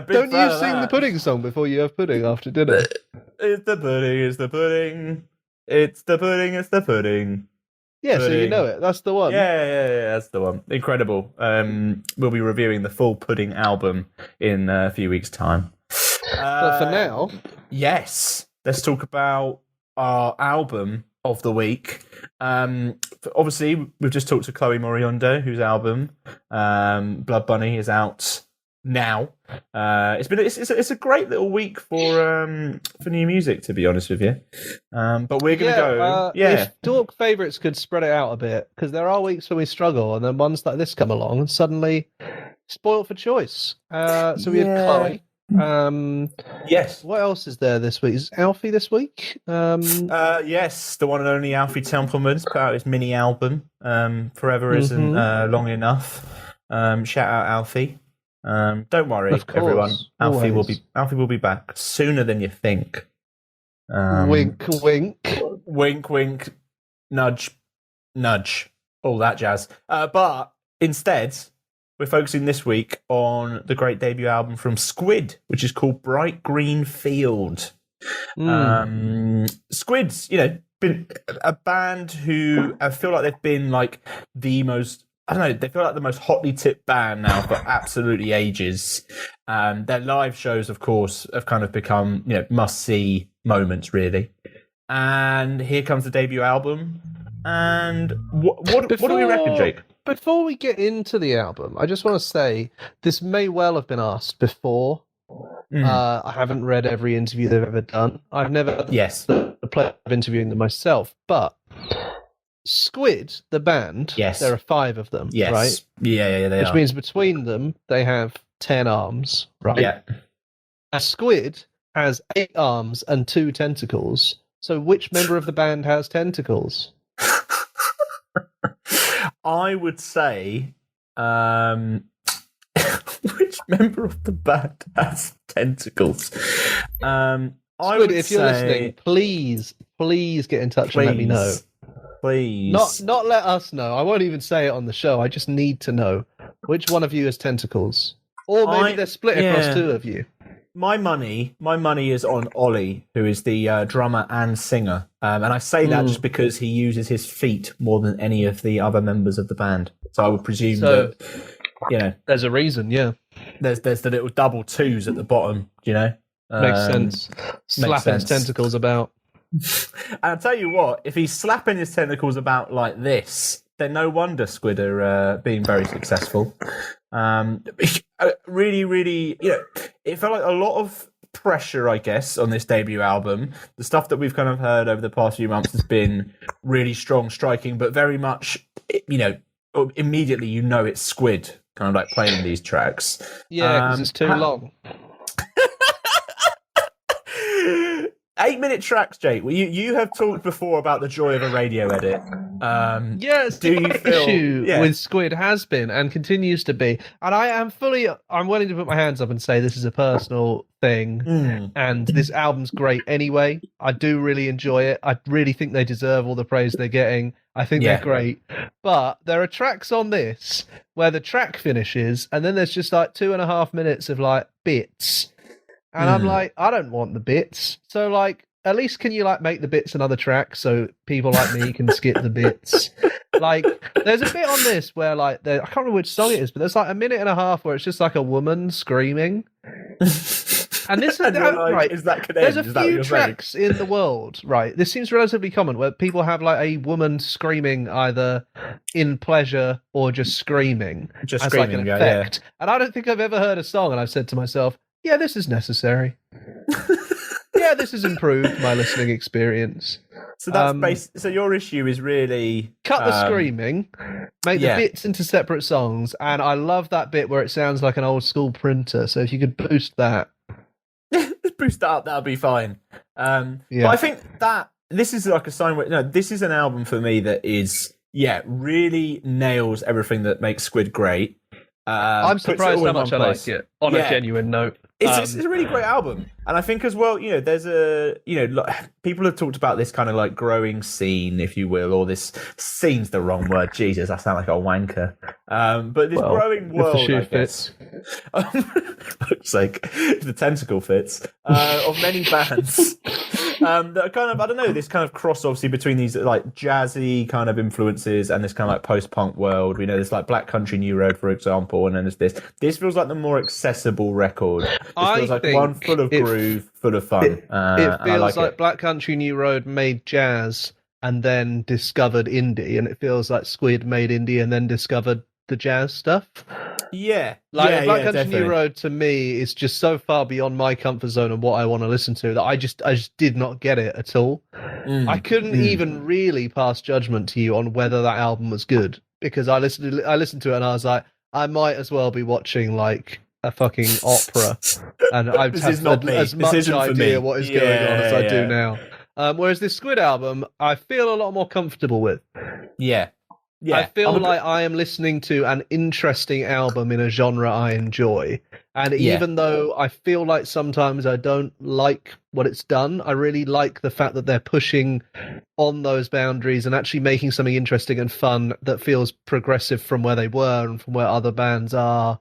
Don't you sing the pudding song before you have pudding after dinner? It's the pudding, it's the pudding. It's the pudding, it's the pudding. Yeah, pudding. So you know it. That's the one. Yeah, that's the one. Incredible. We'll be reviewing the full Pudding album in a few weeks' time. But for now... Yes. Let's talk about our album of the week. Obviously, we've just talked to Chloe Moriondo, whose album Blood Bunny is out now. It's a great little week for new music, to be honest with you. But we're gonna go. If Dork favourites could spread it out a bit, because there are weeks when we struggle, and then ones like this come along, and suddenly spoiled for choice. So we had Chloe. Yes. What else is there this week? Is Alfie this week? Yes, the one and only Alfie Templeman's put out his mini album. Forever Isn't Long Enough. Shout out Alfie. Don't worry, everyone. Alfie will be back sooner than you think. Wink, wink. Wink, wink. Nudge, nudge. All that jazz. But instead, we're focusing this week on the great debut album from Squid, which is called Bright Green Field. Squid's, been a band who I feel like they've been like the most, I don't know, they feel like the most hotly tipped band now for absolutely ages. Their live shows, of course, have kind of become, must-see moments, really. And here comes the debut album. And what do we reckon, Jake? Before we get into the album, I just want to say this may well have been asked before. I haven't read every interview they've ever done. I've never had the pleasure of interviewing them myself, but Squid, the band, there are 5 of them, right? Yeah, they are. Which means between them, they have 10 arms, right? Yeah. A Squid has 8 arms and 2 tentacles. So which member of the band has tentacles? I would say, which member of the band has tentacles? Squid, if you're listening, please get in touch and let me know. Please. Not let us know. I won't even say it on the show. I just need to know which one of you has tentacles. Or maybe they're split across 2 of you. My money is on Ollie, who is the drummer and singer. And I say that just because he uses his feet more than any of the other members of the band. So I would presume that There's a reason, yeah. There's the little double twos at the bottom, Makes sense. Slapping his sense. tentacles about. And I'll tell you what, if he's slapping his tentacles about like this, then no wonder Squid are being very successful. Really, really, it felt like a lot of pressure, I guess, on this debut album. The stuff that we've kind of heard over the past few months has been really strong, striking, but very much, immediately it's Squid kind of like playing these tracks. Yeah, because it's too long. 8-minute tracks, Jake. Well, you have talked before about the joy of a radio edit. Yes, do you feel issue with Squid has been and continues to be, and I'm willing to put my hands up and say this is a personal thing, and this album's great anyway. I do really enjoy it. I really think they deserve all the praise they're getting. I think they're great, but there are tracks on this where the track finishes, and then there's just like 2.5 minutes of like bits. And I'm like, I don't want the bits. So, like, at least can you, like, make the bits another track so people like me can skip the bits? Like, there's a bit on this where, like, I can't remember which song it is, but there's, like, 1.5 minutes where it's just, like, a woman screaming. And this is, right, is that there's a few tracks in the world, right? This seems relatively common, where people have, like, a woman screaming either in pleasure or just screaming. Just as, screaming, like, an effect. And I don't think I've ever heard a song and I've said to myself, yeah, this is necessary. Yeah, this has improved my listening experience. So that's so your issue is really cut the screaming, make the bits into separate songs, and I love that bit where it sounds like an old school printer. So if you could boost that, boost that up, that'll be fine. But I think that this is like a sign where this is an album for me that is really nails everything that makes Squid great. I'm surprised how much I like it on a genuine note. It's a really great album, and I think as well, there's people have talked about this kind of like growing scene, if you will, or this scene's the wrong word. Jesus, I sound like a wanker. But this growing world, if the shoe I guess, looks like the tentacle fits of many bands. That are kind of, I don't know, this kind of cross obviously between these like jazzy kind of influences and this kind of like post-punk world. We know there's like Black Country New Road, for example, and then there's this. This feels like the more accessible record. This feels like one full of groove, full of fun. It feels like Black Country New Road made jazz and then discovered indie, and it feels like Squid made indie and then discovered the jazz stuff. Yeah. Black Country definitely. New Road to me is just so far beyond my comfort zone and what I want to listen to that I just did not get it at all. I couldn't even really pass judgment to you on whether that album was good, because I listened to it and I was like, I might as well be watching like a fucking opera, and I have as much idea what is going on as I do now. Whereas this Squid album, I feel a lot more comfortable with. Yeah. I feel like I am listening to an interesting album in a genre I enjoy. And even though I feel like sometimes I don't like what it's done, I really like the fact that they're pushing on those boundaries and actually making something interesting and fun that feels progressive from where they were and from where other bands are.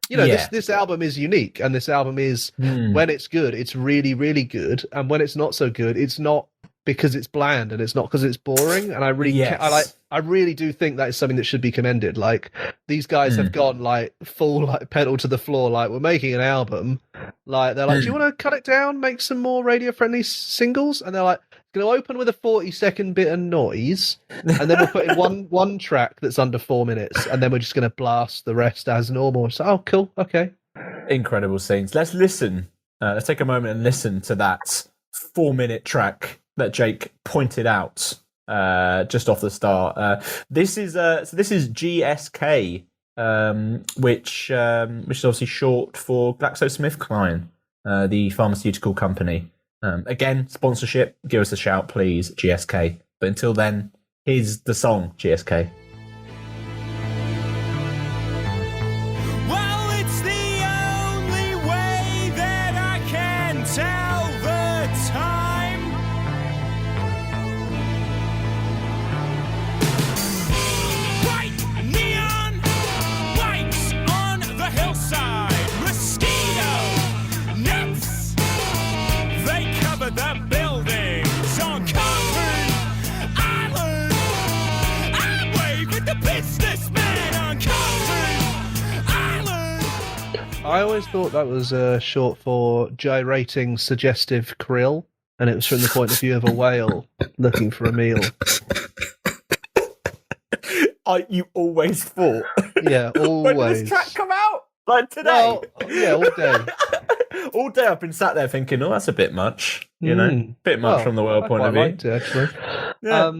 This album is unique, and this album is, when it's good, it's really, really good. And when it's not so good, it's not because it's bland and it's not because it's boring. And I really I really do think that is something that should be commended. Like, these guys have gone like full like pedal to the floor, like, we're making an album, like they're like, do you want to cut it down, make some more radio friendly singles? And they're like, it's going to open with a 40-second bit of noise, and then we'll put in one track that's under 4 minutes, and then we're just going to blast the rest as normal. So, oh, cool, okay. Incredible scenes. Let's listen. Let's take a moment and listen to that 4-minute track that Jake pointed out just off the start. This is GSK, which is obviously short for GlaxoSmithKline, the pharmaceutical company. Again, sponsorship, give us a shout, please, GSK. But until then, here's the song, GSK. Well, it's the only way that I can tell the time. Bright neon lights on the hillside. Mosquito nets, they cover the buildings on Concord Island. I'm waiting. always thought that was short for gyrating suggestive krill, and it was from the point of view of a whale looking for a meal. You always thought. Yeah, always. When did this track come out? Like today? Well, yeah, all day. All day I've been sat there thinking, oh, that's a bit much. You know, bit much from the world point of view. I liked it, actually. Yeah.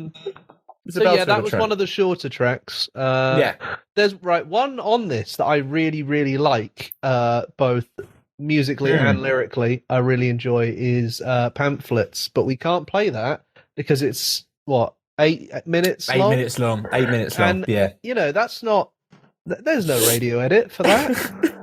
So yeah, that was one of the shorter tracks. There's one on this that I really, really like, both musically and lyrically. I really enjoy is Pamphlets, but we can't play that because it's 8 minutes long. 8 minutes long. 8 minutes long. And, yeah. You know, that's not. There's no radio edit for that.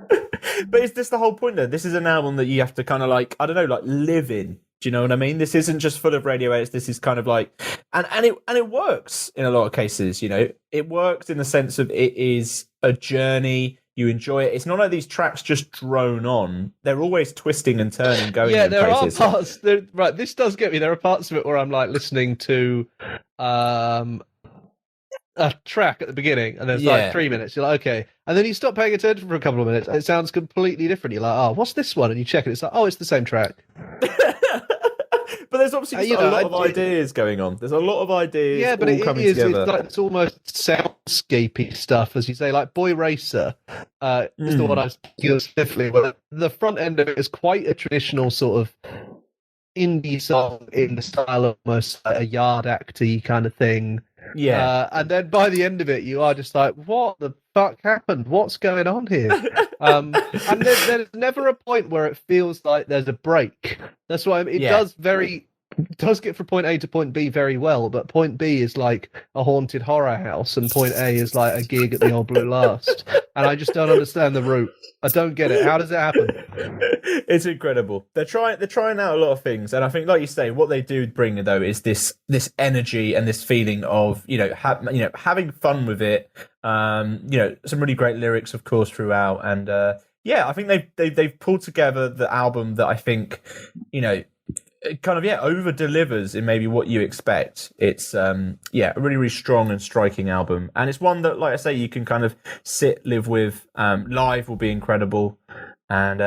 But is this the whole point though? This is an album that you have to kind of like, I don't know, like live in. Do you know what I mean? This isn't just full of radio edits. This is kind of like, and it works in a lot of cases. You know, it works in the sense of it is a journey. You enjoy it. It's not like these tracks just drone on. They're always twisting and turning, going. Yeah, in there places. are parts. Right, this does get me. There are parts of it where I'm like listening to a track at the beginning, and there's like 3 minutes. You're like, okay, and then you stop paying attention for a couple of minutes, and it sounds completely different. You're like, oh, what's this one? And you check it. It's like, oh, it's the same track. But there's obviously a lot of ideas going on. There's a lot of ideas. Yeah, but all it coming is. together. It's like it's almost soundscapey stuff, as you say. Like Boy Racer is the one I was specifically. Where the front end of it is quite a traditional sort of indie song in the style of almost like a yard acty kind of thing. Yeah. And then by the end of it, you are just like, what the fuck happened? What's going on here? And there's never a point where it feels like there's a break. That's why it does get from point A to point B very well, but point B is like a haunted horror house, and point A is like a gig at the Old Blue Last. And I just don't understand the route. I don't get it. How does it happen? It's incredible. They're trying out a lot of things, and I think, like you say, what they do bring though is this energy and this feeling of having fun with it. Some really great lyrics, of course, throughout, and I think they've pulled together the album that I think it kind of over delivers in maybe what you expect. It's a really, really strong and striking album, and it's one that, like I say, you can kind of live with. Live will be incredible, and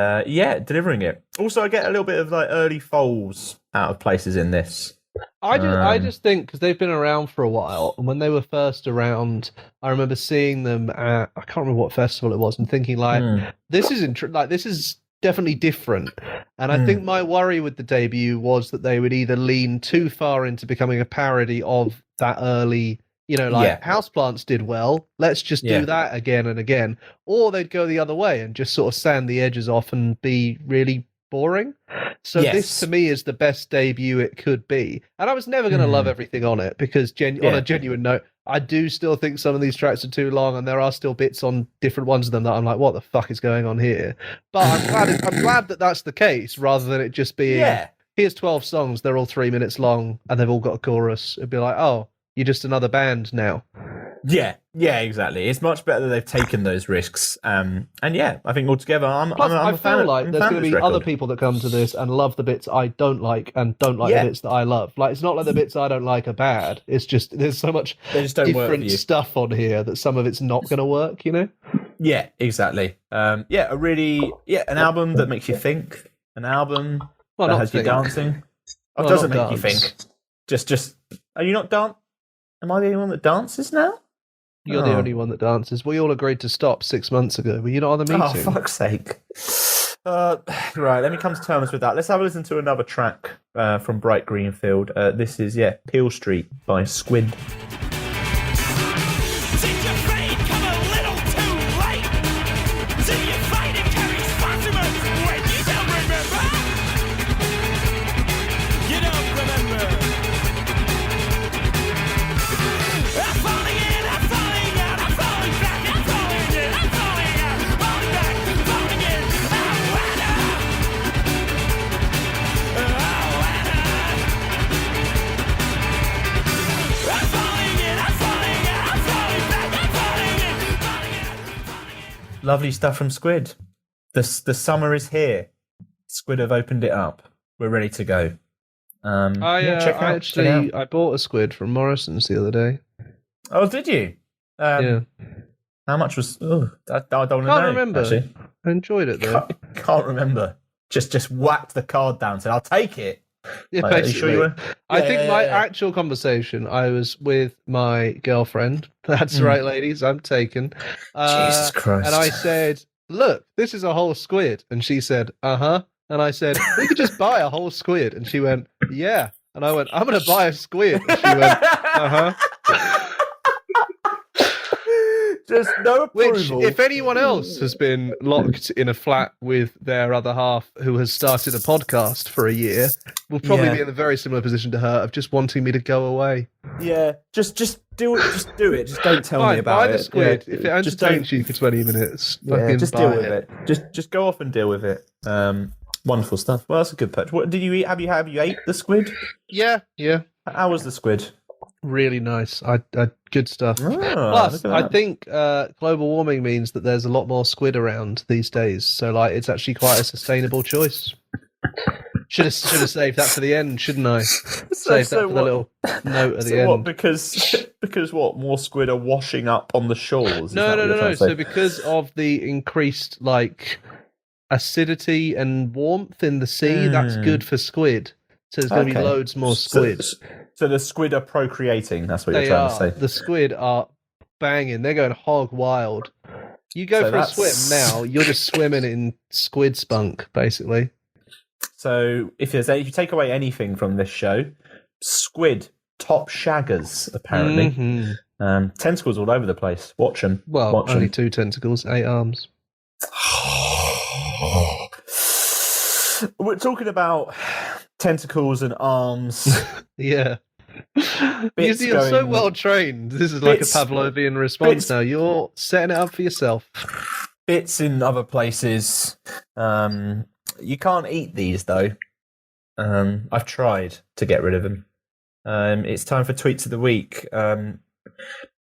delivering it. Also, I get a little bit of like early Foals out of places in this. I just think because they've been around for a while, and when they were first around, I remember seeing them at, I can't remember what festival it was, and thinking like, this is definitely different. And I think my worry with the debut was that they would either lean too far into becoming a parody of that early, Houseplants did well, let's just do that again and again, or they'd go the other way and just sort of sand the edges off and be really boring. So this to me is the best debut it could be, and I was never going to love everything on it because on a genuine note, I do still think some of these tracks are too long, and there are still bits on different ones of them that I'm like, what the fuck is going on here? But I'm glad that that's the case, rather than it just being here's 12 songs, they're all 3 minutes long, and they've all got a chorus. It'd be like, oh, you're just another band now. Yeah, exactly. It's much better that they've taken those risks. I think altogether, I feel like there's going to be other people that come to this and love the bits I don't like and don't like the bits that I love. Like, it's not like the bits I don't like are bad. It's just there's so much different stuff on here that some of it's not going to work. Yeah, exactly. An album that makes you think. An album that has you dancing. It doesn't make you think. Just are you not dance? Am I the only one that dances now? You're the only one that dances. We all agreed to stop 6 months ago. Were you not on the meeting? Oh, fuck's sake. Right, let me come to terms with that. Let's have a listen to another track from Bright Greenfield. This is, Peel Street by Squid. Lovely stuff from Squid. The summer is here. Squid have opened it up. We're ready to go. I bought a Squid from Morrison's the other day. Oh, did you? Yeah. How much was? Oh, I don't know. Can't remember. Actually. I enjoyed it though. Can't remember. Just whacked the card down. Said, "I'll take it." Yeah, Like, are you basically. sure you were? I Yeah, think yeah, my yeah. actual conversation, I was with my girlfriend. That's right, ladies. I'm taken. Jesus Christ. And I said, "Look, this is a whole squid." And she said, "Uh-huh." And I said, "We could just buy a whole squid." And she went, "Yeah." And I went, "I'm going to buy a squid." And she went, "Uh-huh." Just no Which, approval. if anyone else has been locked in a flat with their other half who has started a podcast for a year, will probably Yeah. be in a very similar position to her of just wanting me to go away. Yeah, just do it. Just do it. Just don't tell Fine, me about buy it. the squid. Yeah, If it just entertains don't- you for 20 minutes, Yeah, fucking just buy deal with it. Just go off and deal with it. Wonderful stuff. Well, that's a good purchase. What did you eat? Have you ate the squid? Yeah. How was the squid? Really nice. I good stuff. Oh, Plus, look at I that. think global warming means that there's a lot more squid around these days. So, like, it's actually quite a sustainable choice. Should have saved that for the end, shouldn't I? Save that for the little note at the end. What? Because what? More squid are washing up on the shores? Is No. that what you're trying to say? So because of the increased like acidity and warmth in the sea, that's good for squid. So there's going to be Okay. loads more squid. So the squid are procreating. That's what They you're trying are. to say. The squid are banging. They're going hog wild. You go So for a that's- swim now, you're just swimming in squid spunk, basically. So if you take away anything from this show, squid top shaggers apparently. Mhm. Tentacles all over the place. Watch them. Well, Watch only 'em. 2 tentacles, 8 arms. We're talking about tentacles and arms. Yeah. Bits You're so going- well trained. This is like Bits- a Pavlovian response bits- now. You're setting it up for yourself. Bits in other places. You can't eat these though. I've tried to get rid of them. It's time for tweets of the week.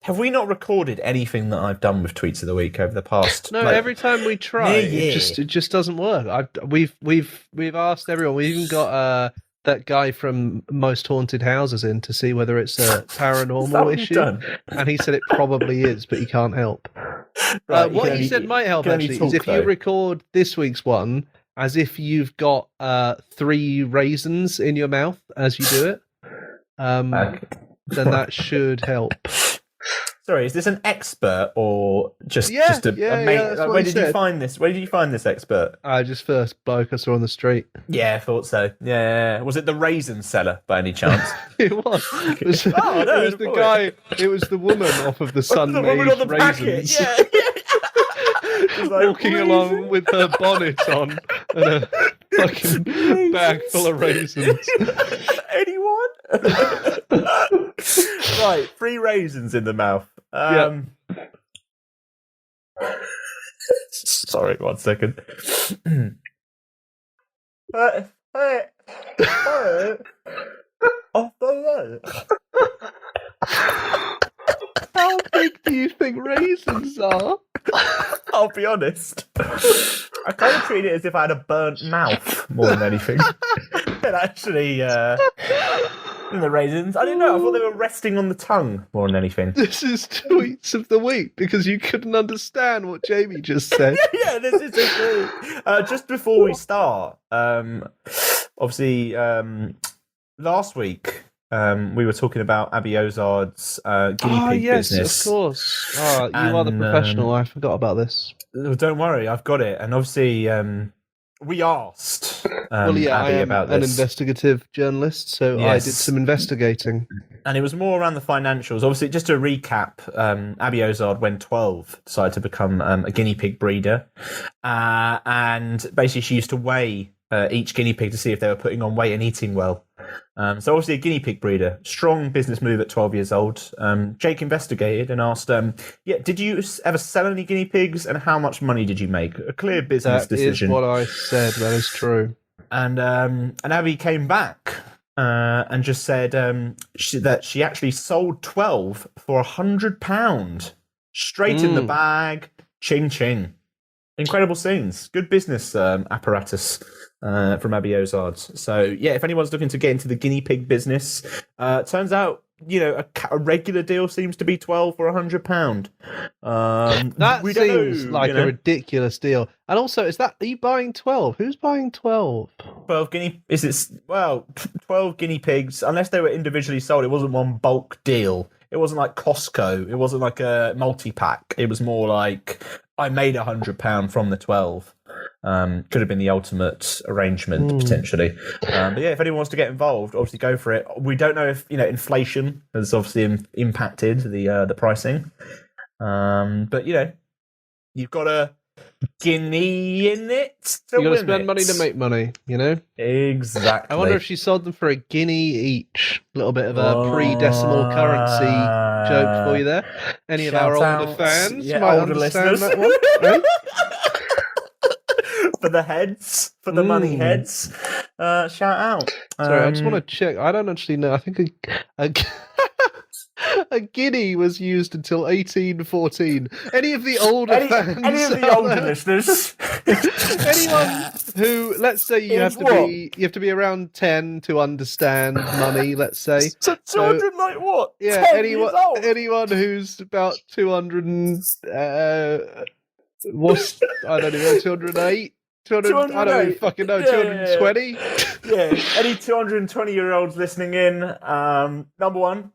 Have we not recorded anything that I've done with tweets of the week over the past? No, every time we try, Yeah. it just doesn't work. We've asked everyone. We even got that guy from Most Haunted Houses in to see whether it's a Is that paranormal what you've issue, done? and he said it probably is, but he can't help. Right, you What can he only- said might help you can only actually is talk, if you though. record this week's one as if you've got 3 raisins in your mouth as you do it, Okay. then that should help. Sorry, is this an expert or just Yeah, just a yeah, mate? that's what Where he did you said. find this? Where did you find this expert? Just first bloke I saw on the street. Yeah, I thought so. Yeah, was it the raisin seller by any chance? It was. It was, Oh, no, it was the boy. guy. It was the woman off of the sun the woman on the packet. raisins. Yeah, Just like, Walking along with her bonnet on and a fucking bag full of raisins. Anyone? Right, 3 raisins in the mouth. Sorry, 1 second. How big do you think raisins are? I'll be honest. I kind of treat it as if I had a burnt mouth more than anything. And actually, in the raisins, I didn't know. I thought they were resting on the tongue more than anything. This is tweets of the week because you couldn't understand what Jamie just said. Yeah, this is true. Just before we start, obviously, last week we were talking about Abby Ozard's guinea pig yes, business. of course. You are the And, professional. I forgot about this. Oh, don't worry, I've got it. And obviously, we asked Well, yeah, I Abby am about an this. investigative journalist, so I Yes. did some investigating. And it was more around the financials. Obviously, just to recap, Abby Ozard, when 12, decided to become a guinea pig breeder. And basically, she used to weigh each guinea pig to see if they were putting on weight and eating well. So obviously, a guinea pig breeder. Strong business move at 12 years old. Jake investigated and asked, did you ever sell any guinea pigs and how much money did you make? A clear business That is decision. what I said. That is true. And Abby came back and just said that she actually sold 12 for £100 straight in the bag. Ching ching. Incredible scenes. Good business apparatus from Abby Ozard. So yeah, if anyone's looking to get into the guinea pig business, turns out a regular deal seems to be £12 or £100. That we don't seems know, like you know. a ridiculous deal. And also, are you buying 12? Who's buying 12? 12 guinea pigs, unless they were individually sold. It wasn't one bulk deal. It wasn't like Costco. It wasn't like a multi-pack. It was more like, I made £100 from the 12. Could have been the ultimate arrangement, potentially. But yeah, if anyone wants to get involved, obviously go for it. We don't know if, inflation has obviously impacted the pricing. But, you've got a guinea in it You got to spend money to make money, Exactly. I wonder if she sold them for a guinea each. A little bit of a pre-decimal currency joke for you there. Any of our Shout older out. fans Yeah, might older understand listeners. that one. Right? For the heads, for the money heads. Shout out. Sorry, I just want to check. I don't actually know. I think a guinea was used until 1814. Any of the older fans? Any of the older listeners? Anyone who, let's say, you have to be around 10 to understand money. Let's say. So 200, like what? Yeah. 10 years old? Anyone who's about 200 and what's I don't know, 208. 200, I don't even fucking know, 220? Yeah, any 220-year-olds listening in, number one,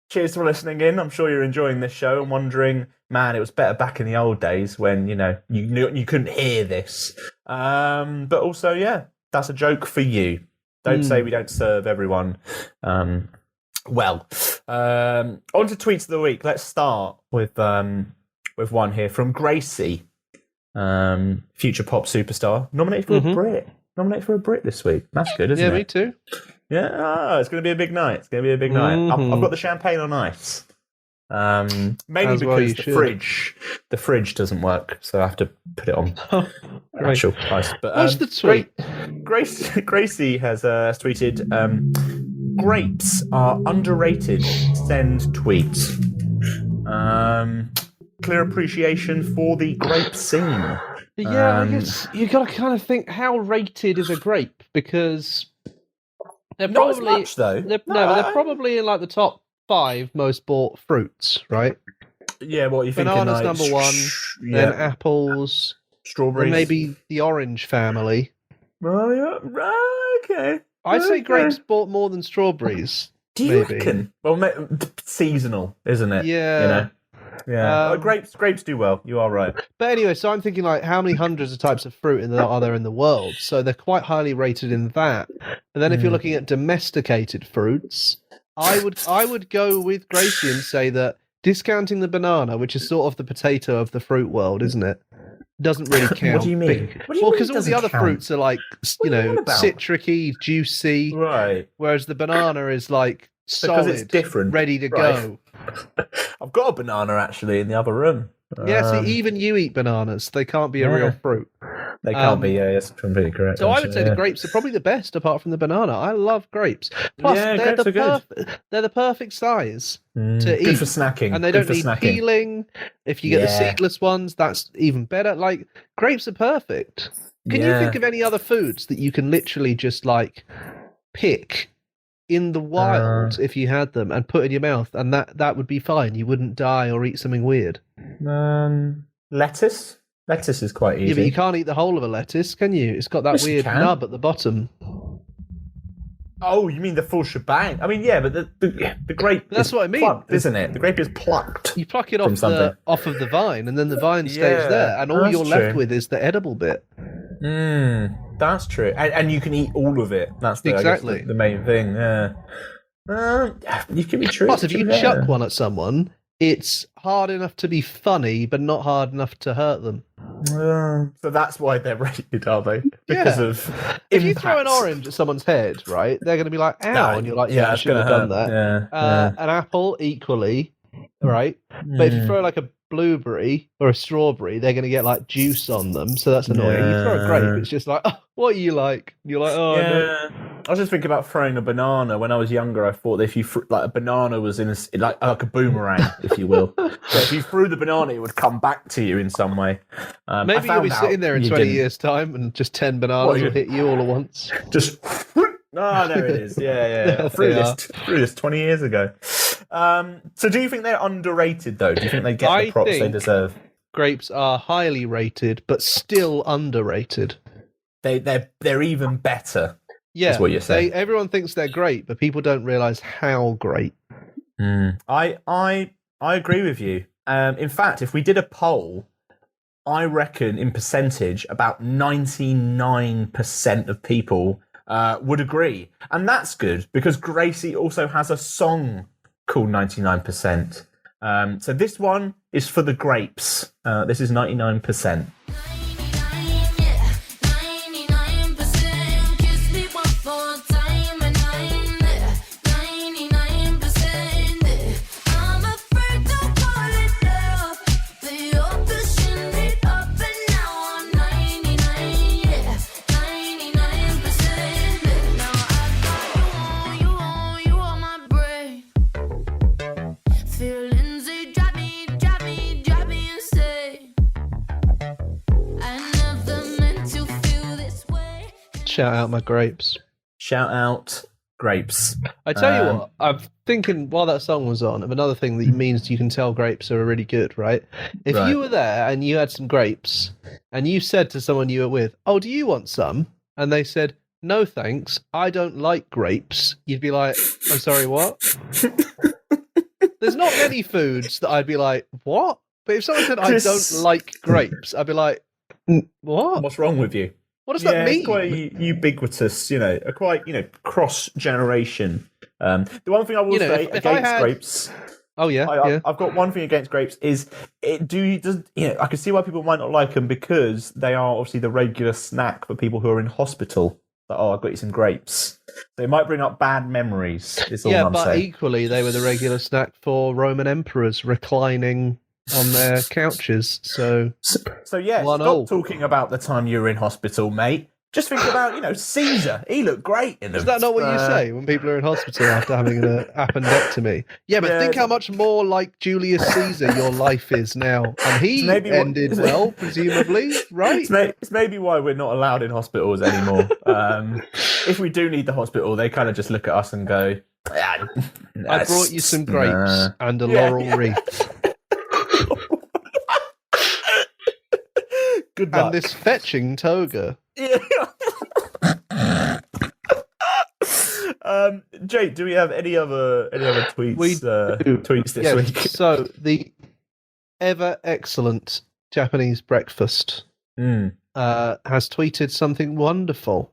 cheers for listening in. I'm sure you're enjoying this show and wondering, man, it was better back in the old days when, you couldn't hear this. But also, yeah, that's a joke for you. Don't say we don't serve everyone. On to tweets of the week. Let's start with one here from Gracie. Future pop superstar, nominated for a Brit. Nominated for a Brit this week. That's good, isn't it? Yeah, me too. Yeah, it's going to be a big night. It's going to be a big night. I've got the champagne on ice. Mainly because the fridge doesn't work, so I have to put it on actual ice. But what's the tweet? Gracie has tweeted, grapes are underrated. Send tweets. Clear appreciation for the grape scene. Yeah, I guess you got to kind of think, how rated is a grape? Because they're Not probably as much, though. They're probably in like the top 5 most bought fruits, right? Yeah, what you think? Bananas number 1, then apples, strawberries, and maybe the orange family. Oh yeah, right, okay. I'd say grapes bought more than strawberries. Do you maybe. reckon? Well, seasonal, isn't it? Yeah. Yeah, grapes do well. You are right. But anyway, so I'm thinking like, how many hundreds of types of fruit are there in the world? So they're quite highly rated in that. And then if you're looking at domesticated fruits, I would go with Gracie and say that, discounting the banana, which is sort of the potato of the fruit world, isn't it? Doesn't really count. What do you mean? Well, because all the other fruits are like, citricy, juicy. Right. Whereas the banana is like solid, because it's different, ready to go. I've got a banana actually in the other room. Yeah, see, even you eat bananas. They can't be a real fruit. They can't be, yeah, that's completely correct. So I would say the grapes are probably the best apart from the banana. I love grapes. Plus, they're the perfect size to eat. Good for snacking. And they don't need peeling. If you get the seedless ones, that's even better. Like, grapes are perfect. Can you think of any other foods that you can literally just, like, pick in the wild if you had them and put in your mouth, and that would be fine? You wouldn't die or eat something weird. Lettuce? Lettuce is quite easy. Yeah, but you can't eat the whole of a lettuce, can you? It's got that weird nub at the bottom. Oh, you mean the full shebang? I mean, yeah, but the grape that's what I mean, plucked, isn't it? The grape is plucked. You pluck it off of the vine, and then the vine stays there, and all you're left with is the edible bit. That's true. And you can eat all of it. That's exactly the main thing, yeah. You can be true. Plus, if you chuck one at someone, it's hard enough to be funny, but not hard enough to hurt them. So that's why they're rated, are they? Because of if you throw an orange at someone's head, right, they're going to be like, ow, and you're like, I should have done that. An apple, equally, right? But if you throw like a blueberry or a strawberry, they're going to get like juice on them, so that's annoying. You throw a grape, it's just like, what are you like? And you're like, no. I was just thinking about throwing a banana. When I was younger, I thought that if you like a banana was in like a boomerang, if you will. So if you threw the banana, it would come back to you in some way. Maybe you'll be sitting there in 20 years' time, and just 10 bananas will hit you all at once. Just there it is. Yeah. I threw this 20 years ago. So do you think they're underrated, though? Do you think they get the props they deserve? Grapes are highly rated, but still underrated. They're even better. Yeah, is what you're saying. Everyone thinks they're great, but people don't realise how great. I agree with you. In fact, if we did a poll, I reckon in percentage, about 99% of people would agree. And that's good, because Gracie also has a song called 99%. So this one is for the grapes. This is 99%. Shout out my grapes. Shout out grapes. I tell you what, I'm thinking while that song was on of another thing that means you can tell grapes are really good, right? If you were there and you had some grapes and you said to someone you were with, "Oh, do you want some?" And they said, "No, thanks. I don't like grapes." You'd be like, "I'm sorry, what?" There's not many foods that I'd be like, "What?" But if someone said, "I don't like grapes," I'd be like, "What? What's wrong with you?" What does that mean? It's quite ubiquitous, quite, cross-generation. The one thing I will say against grapes... Oh, yeah, I've got one thing against grapes is, I can see why people might not like them, because they are obviously the regular snack for people who are in hospital. Like, I've got you some grapes. They might bring up bad memories, is all I'm saying. Yeah, but equally, they were the regular snack for Roman emperors reclining on their couches. So yeah, stop talking about the time you were in hospital, mate. Just think about, Caesar. He looked great in them. Is that not what you say when people are in hospital after having an appendectomy? Yeah, but think how much more like Julius Caesar your life is now. And he ended well, presumably, right? It's maybe why we're not allowed in hospitals anymore. If we do need the hospital, they kind of just look at us and go, I brought you some grapes and a laurel wreath. Good luck. And this fetching toga. Yeah. Jake, do we have any other tweets? Tweets this week. So the ever excellent Japanese breakfast has tweeted something wonderful.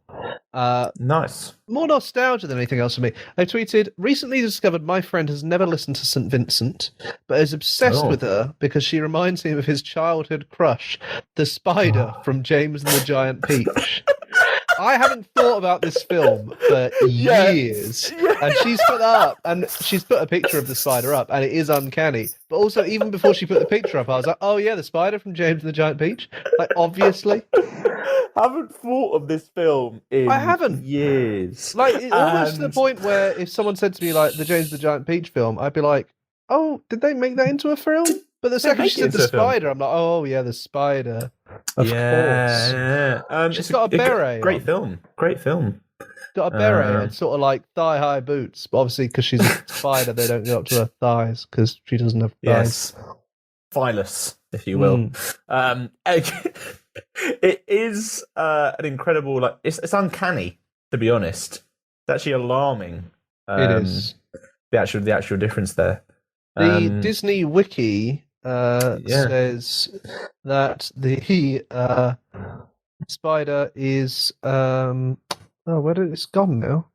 Nice. More nostalgia than anything else for me. They tweeted, recently discovered my friend has never listened to St. Vincent, but is obsessed with her because she reminds him of his childhood crush, the spider from James and the Giant Peach. I haven't thought about this film for years, and she's put that up, and she's put a picture of the spider up, and it is uncanny. But also, even before she put the picture up, I was like, "Oh yeah, the spider from James and the Giant Peach." Like, obviously, I haven't thought of this film in years. Like, it's almost to the point where if someone said to me like the James and the Giant Peach film, I'd be like, "Oh, did they make that into a film?" But the second she said the spider, I'm like, "Oh yeah, the spider." Of course. She's got a beret. Great film. Got a beret and sort of like thigh-high boots. But obviously, because she's a spider, they don't go up to her thighs because she doesn't have thighs. Yes. Phyllis, if you will. It is an incredible... It's uncanny, to be honest. It's actually alarming. It is. The actual difference there. The Disney Wiki... says that the spider is where did it's gone now?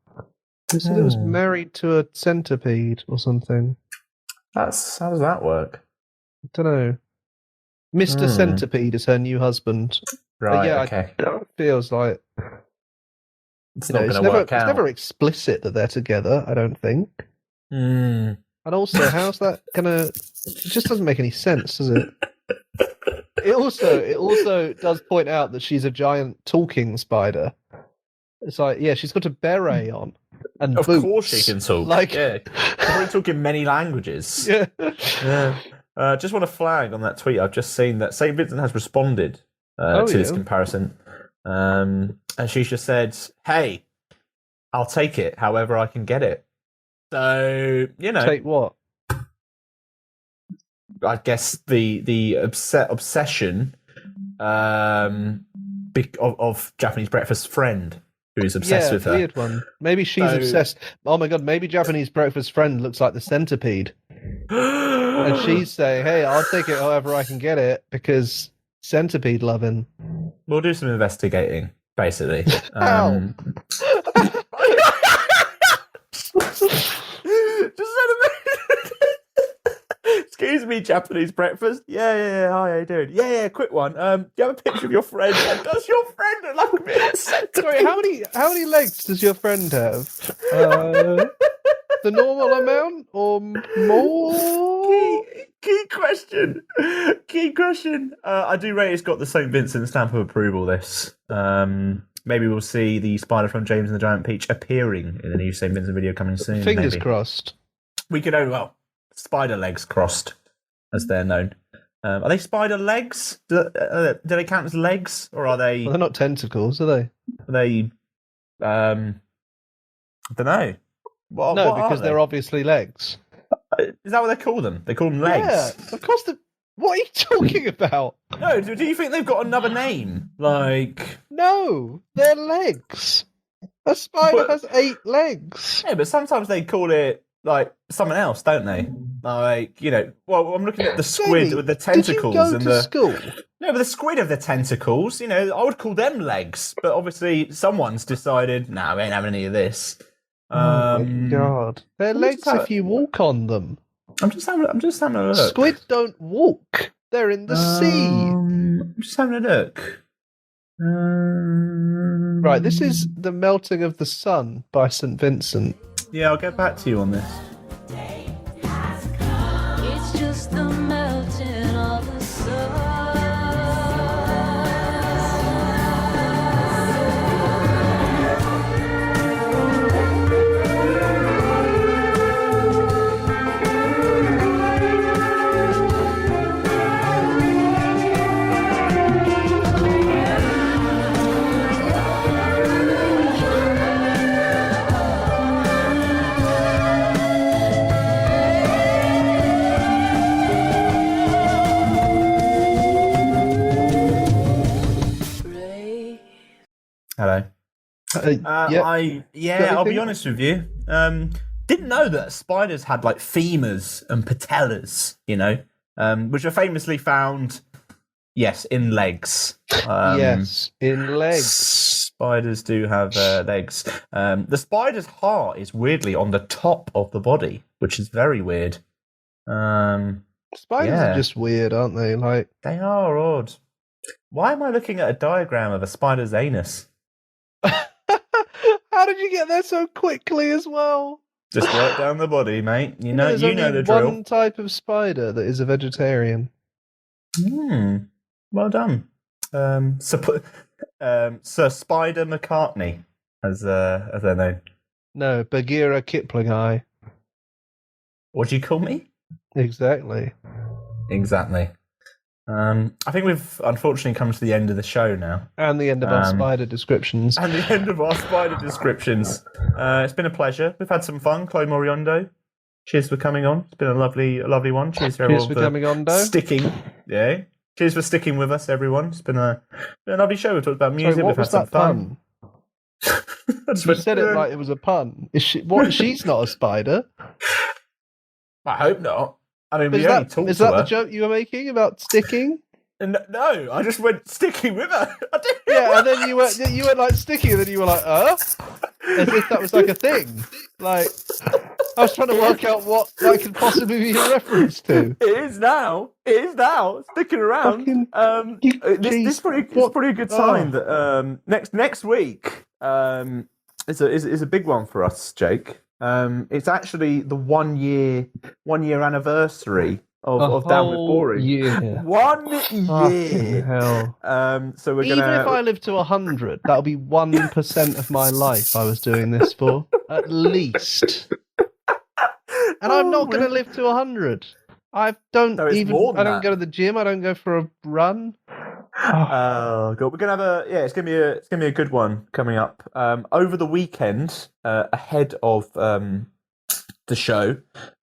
It said it was married to a centipede or something. How does that work? I don't know. Mr. Centipede is her new husband. Right. Okay. It feels like it's not going to work out. It's never explicit that they're together. I don't think. And also, how's that gonna? It just doesn't make any sense, does it? It also does point out that she's a giant talking spider. It's like, yeah, she's got a beret on and of boots. course she can talk. She's probably talking many languages. Yeah. Just want to flag on that tweet. I've just seen that St. Vincent has responded to this comparison, and she's just said, "Hey, I'll take it. However, I can get it." So, take what? I guess the obsession of Japanese breakfast friend who's obsessed with her. Weird one. Maybe she's obsessed. Oh my god, maybe Japanese breakfast friend looks like the centipede. And she's saying, hey, I'll take it however I can get it because centipede loving. We'll do some investigating, basically. Ow. Excuse me, Japanese breakfast. Yeah. Hi, how you doing? Yeah. Quick one. Do you have a picture of your friend? And does your friend look like a bit of a centipede? Sorry, how many legs does your friend have? The normal amount or more? Key question. I do rate it's got the St. Vincent stamp of approval, this. Maybe we'll see the spider from James and the Giant Peach appearing in the new St. Vincent video coming soon. Fingers maybe. crossed. We could spider legs crossed, as they're known. Are they spider legs? Do they count as legs, or are they? Well, they're not tentacles, are they? Are they? I don't know. What because are they're obviously legs. Is that what they call them? They call them legs. Yeah, of course. What are you talking about? No, do you think they've got another name? Like, no, they're legs. A spider has 8 legs. Yeah, but sometimes they call it like something else, don't they? Like, well, I'm looking at the squid Jamie, with the tentacles did you go to school? No, but the squid of the tentacles, I would call them legs. But obviously, someone's decided, we ain't having any of this. Oh my god, they're legs if you walk on them. I'm just having a look. Squid don't walk; they're in the sea. I'm just having a look. Right, this is The Melting of the Sun by St. Vincent. Yeah, I'll get back to you on this. It's just the melting of the sun. Hello. Yeah. I'll be honest with you. Didn't know that spiders had like femurs and patellas, which are famously found, in legs. Yes, in legs. Spiders do have legs. The spider's heart is weirdly on the top of the body, which is very weird. Spiders are just weird, aren't they? Like, they are odd. Why am I looking at a diagram of a spider's anus? how did you get there so quickly as well? Just work down the body, mate. You know There's only the drill. one type of spider that is a vegetarian. Well done. Sir Spider McCartney, as they're known. No, Bagheera Kipling. What do you call me? Exactly. I think we've unfortunately come to the end of the show now. And the end of our spider descriptions. It's been a pleasure. We've had some fun. Chloe Moriondo, cheers for coming on. It's been a lovely one. Cheers for everyone for coming on, though. Sticking. Yeah. Cheers for sticking with us, everyone. It's been a lovely show. We've talked about music. Sorry, what We've had was some that fun. You said it like it was a pun. She's not a spider. I hope not. I mean, Is that the joke you were making about sticking? No, I just went sticking with her. Yeah, and then you went like sticking, and then you were like, as if that was like a thing. Like, I was trying to work out what that could possibly be a reference to. It is now. Sticking around. This is pretty a good sign that next week is a big one for us, Jake. It's actually the 1 year anniversary of Down with Boring. Yeah. 1 year. Hell. So we're Even if I live to 100, that'll be 1% of my life I was doing this for, at least. And I'm not going to live to 100. I don't go to the gym. I don't go for a run. Oh god, we're gonna have it's gonna be a good one coming up over the weekend, ahead of the show,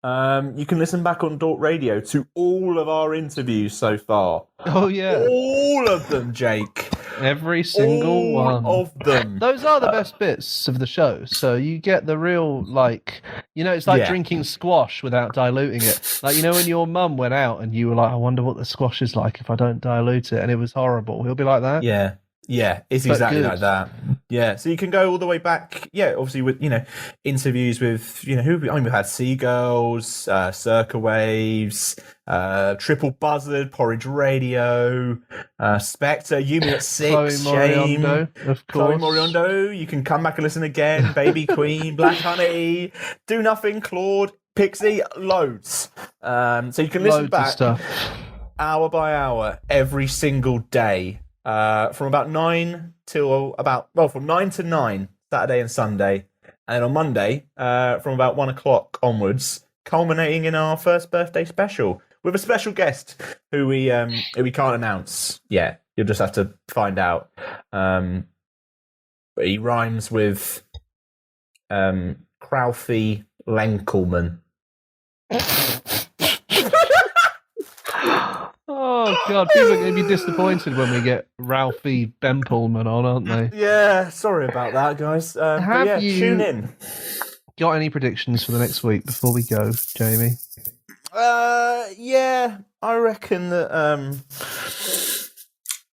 you can listen back on Dork Radio to all of our interviews so far. Oh yeah, All of them, Jake. every single one of them. Those are the best bits of the show. So you get the real, like, it's like drinking squash without diluting it. Like, when your mum went out and you were like, I wonder what the squash is like if I don't dilute it, and it was horrible. He'll be like that. Yeah, it's But exactly good. like that. Yeah, so you can go all the way back. Yeah, obviously with interviews with we've had Seagulls, Circa Waves, Triple Buzzard, Porridge Radio, Spectre, You at Six, Chloe Shame, Moriondo, of Chloe course. Moriondo. You can come back and listen again. Baby Queen, Black Honey, Do Nothing, Claude, Pixie, loads. So you can listen Loads back of stuff. hour by hour every single day. From about 9 to 9 Saturday and Sunday, and then on Monday from about 1 o'clock onwards, culminating in our first birthday special with a special guest who we can't announce yet. You'll just have to find out. But he rhymes with Kraufy Lenkelman. Oh god, people are going to be disappointed when we get Ralphie Bempelman on, aren't they? Yeah, sorry about that, guys. But Have yeah, you- tune in. Got any predictions for the next week before we go, Jamie? Yeah, I reckon that.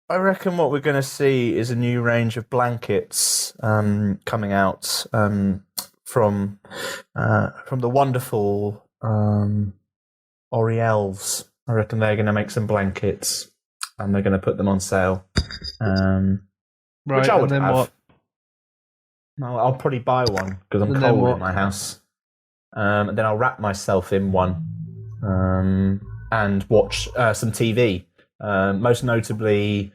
I reckon what we're going to see is a new range of blankets coming out from the wonderful Oriels. I reckon they're going to make some blankets and they're going to put them on sale. Right, Which I would and then have. what? No, I'll probably buy one because I'm And then cold what? in my house. And then I'll wrap myself in one and watch some TV. Most notably,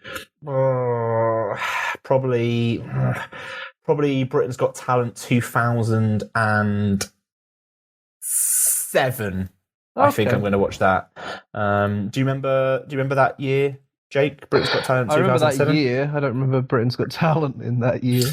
probably Britain's Got Talent 2007. I think Okay. I'm going to watch that. Do you remember that year, Jake? Britain's Got Talent I remember 2007. that year. I don't remember Britain's Got Talent in that year.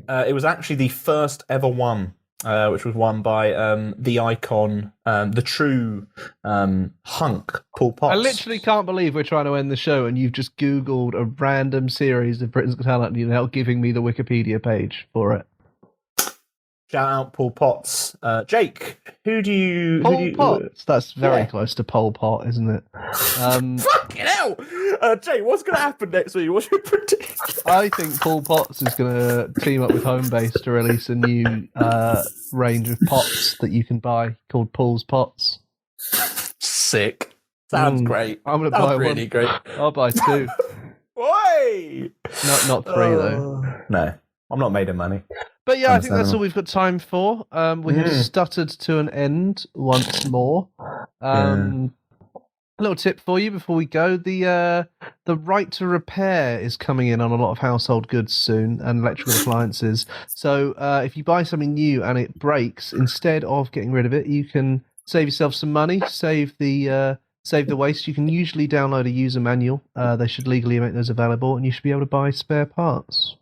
It was actually the first ever one, which was won by the icon, the true hunk, Paul Potts. I literally can't believe we're trying to end the show and you've just Googled a random series of Britain's Got Talent and you're now giving me the Wikipedia page for it. Shout out Paul Potts. Jake, who do you... Pol Pot. That's very Yeah. close to Pol Pot, isn't it? Fucking hell! Jake, what's going to happen next week? What's your prediction? I think Paul Potts is going to team up with Homebase to release a new range of pots that you can buy called Paul's Pots. Sick. Sounds great. I'm going to Sounds buy really one. great. I'll buy two. Oi! Not three, though. No, I'm not made of money. But yeah, I think that's Understandable. all we've got time for. We have stuttered to an end once more. A little tip for you before we go: the right to repair is coming in on a lot of household goods soon and electrical appliances. So if you buy something new and it breaks, instead of getting rid of it, you can save yourself some money, save the waste. You can usually download a user manual. They should legally make those available, and you should be able to buy spare parts.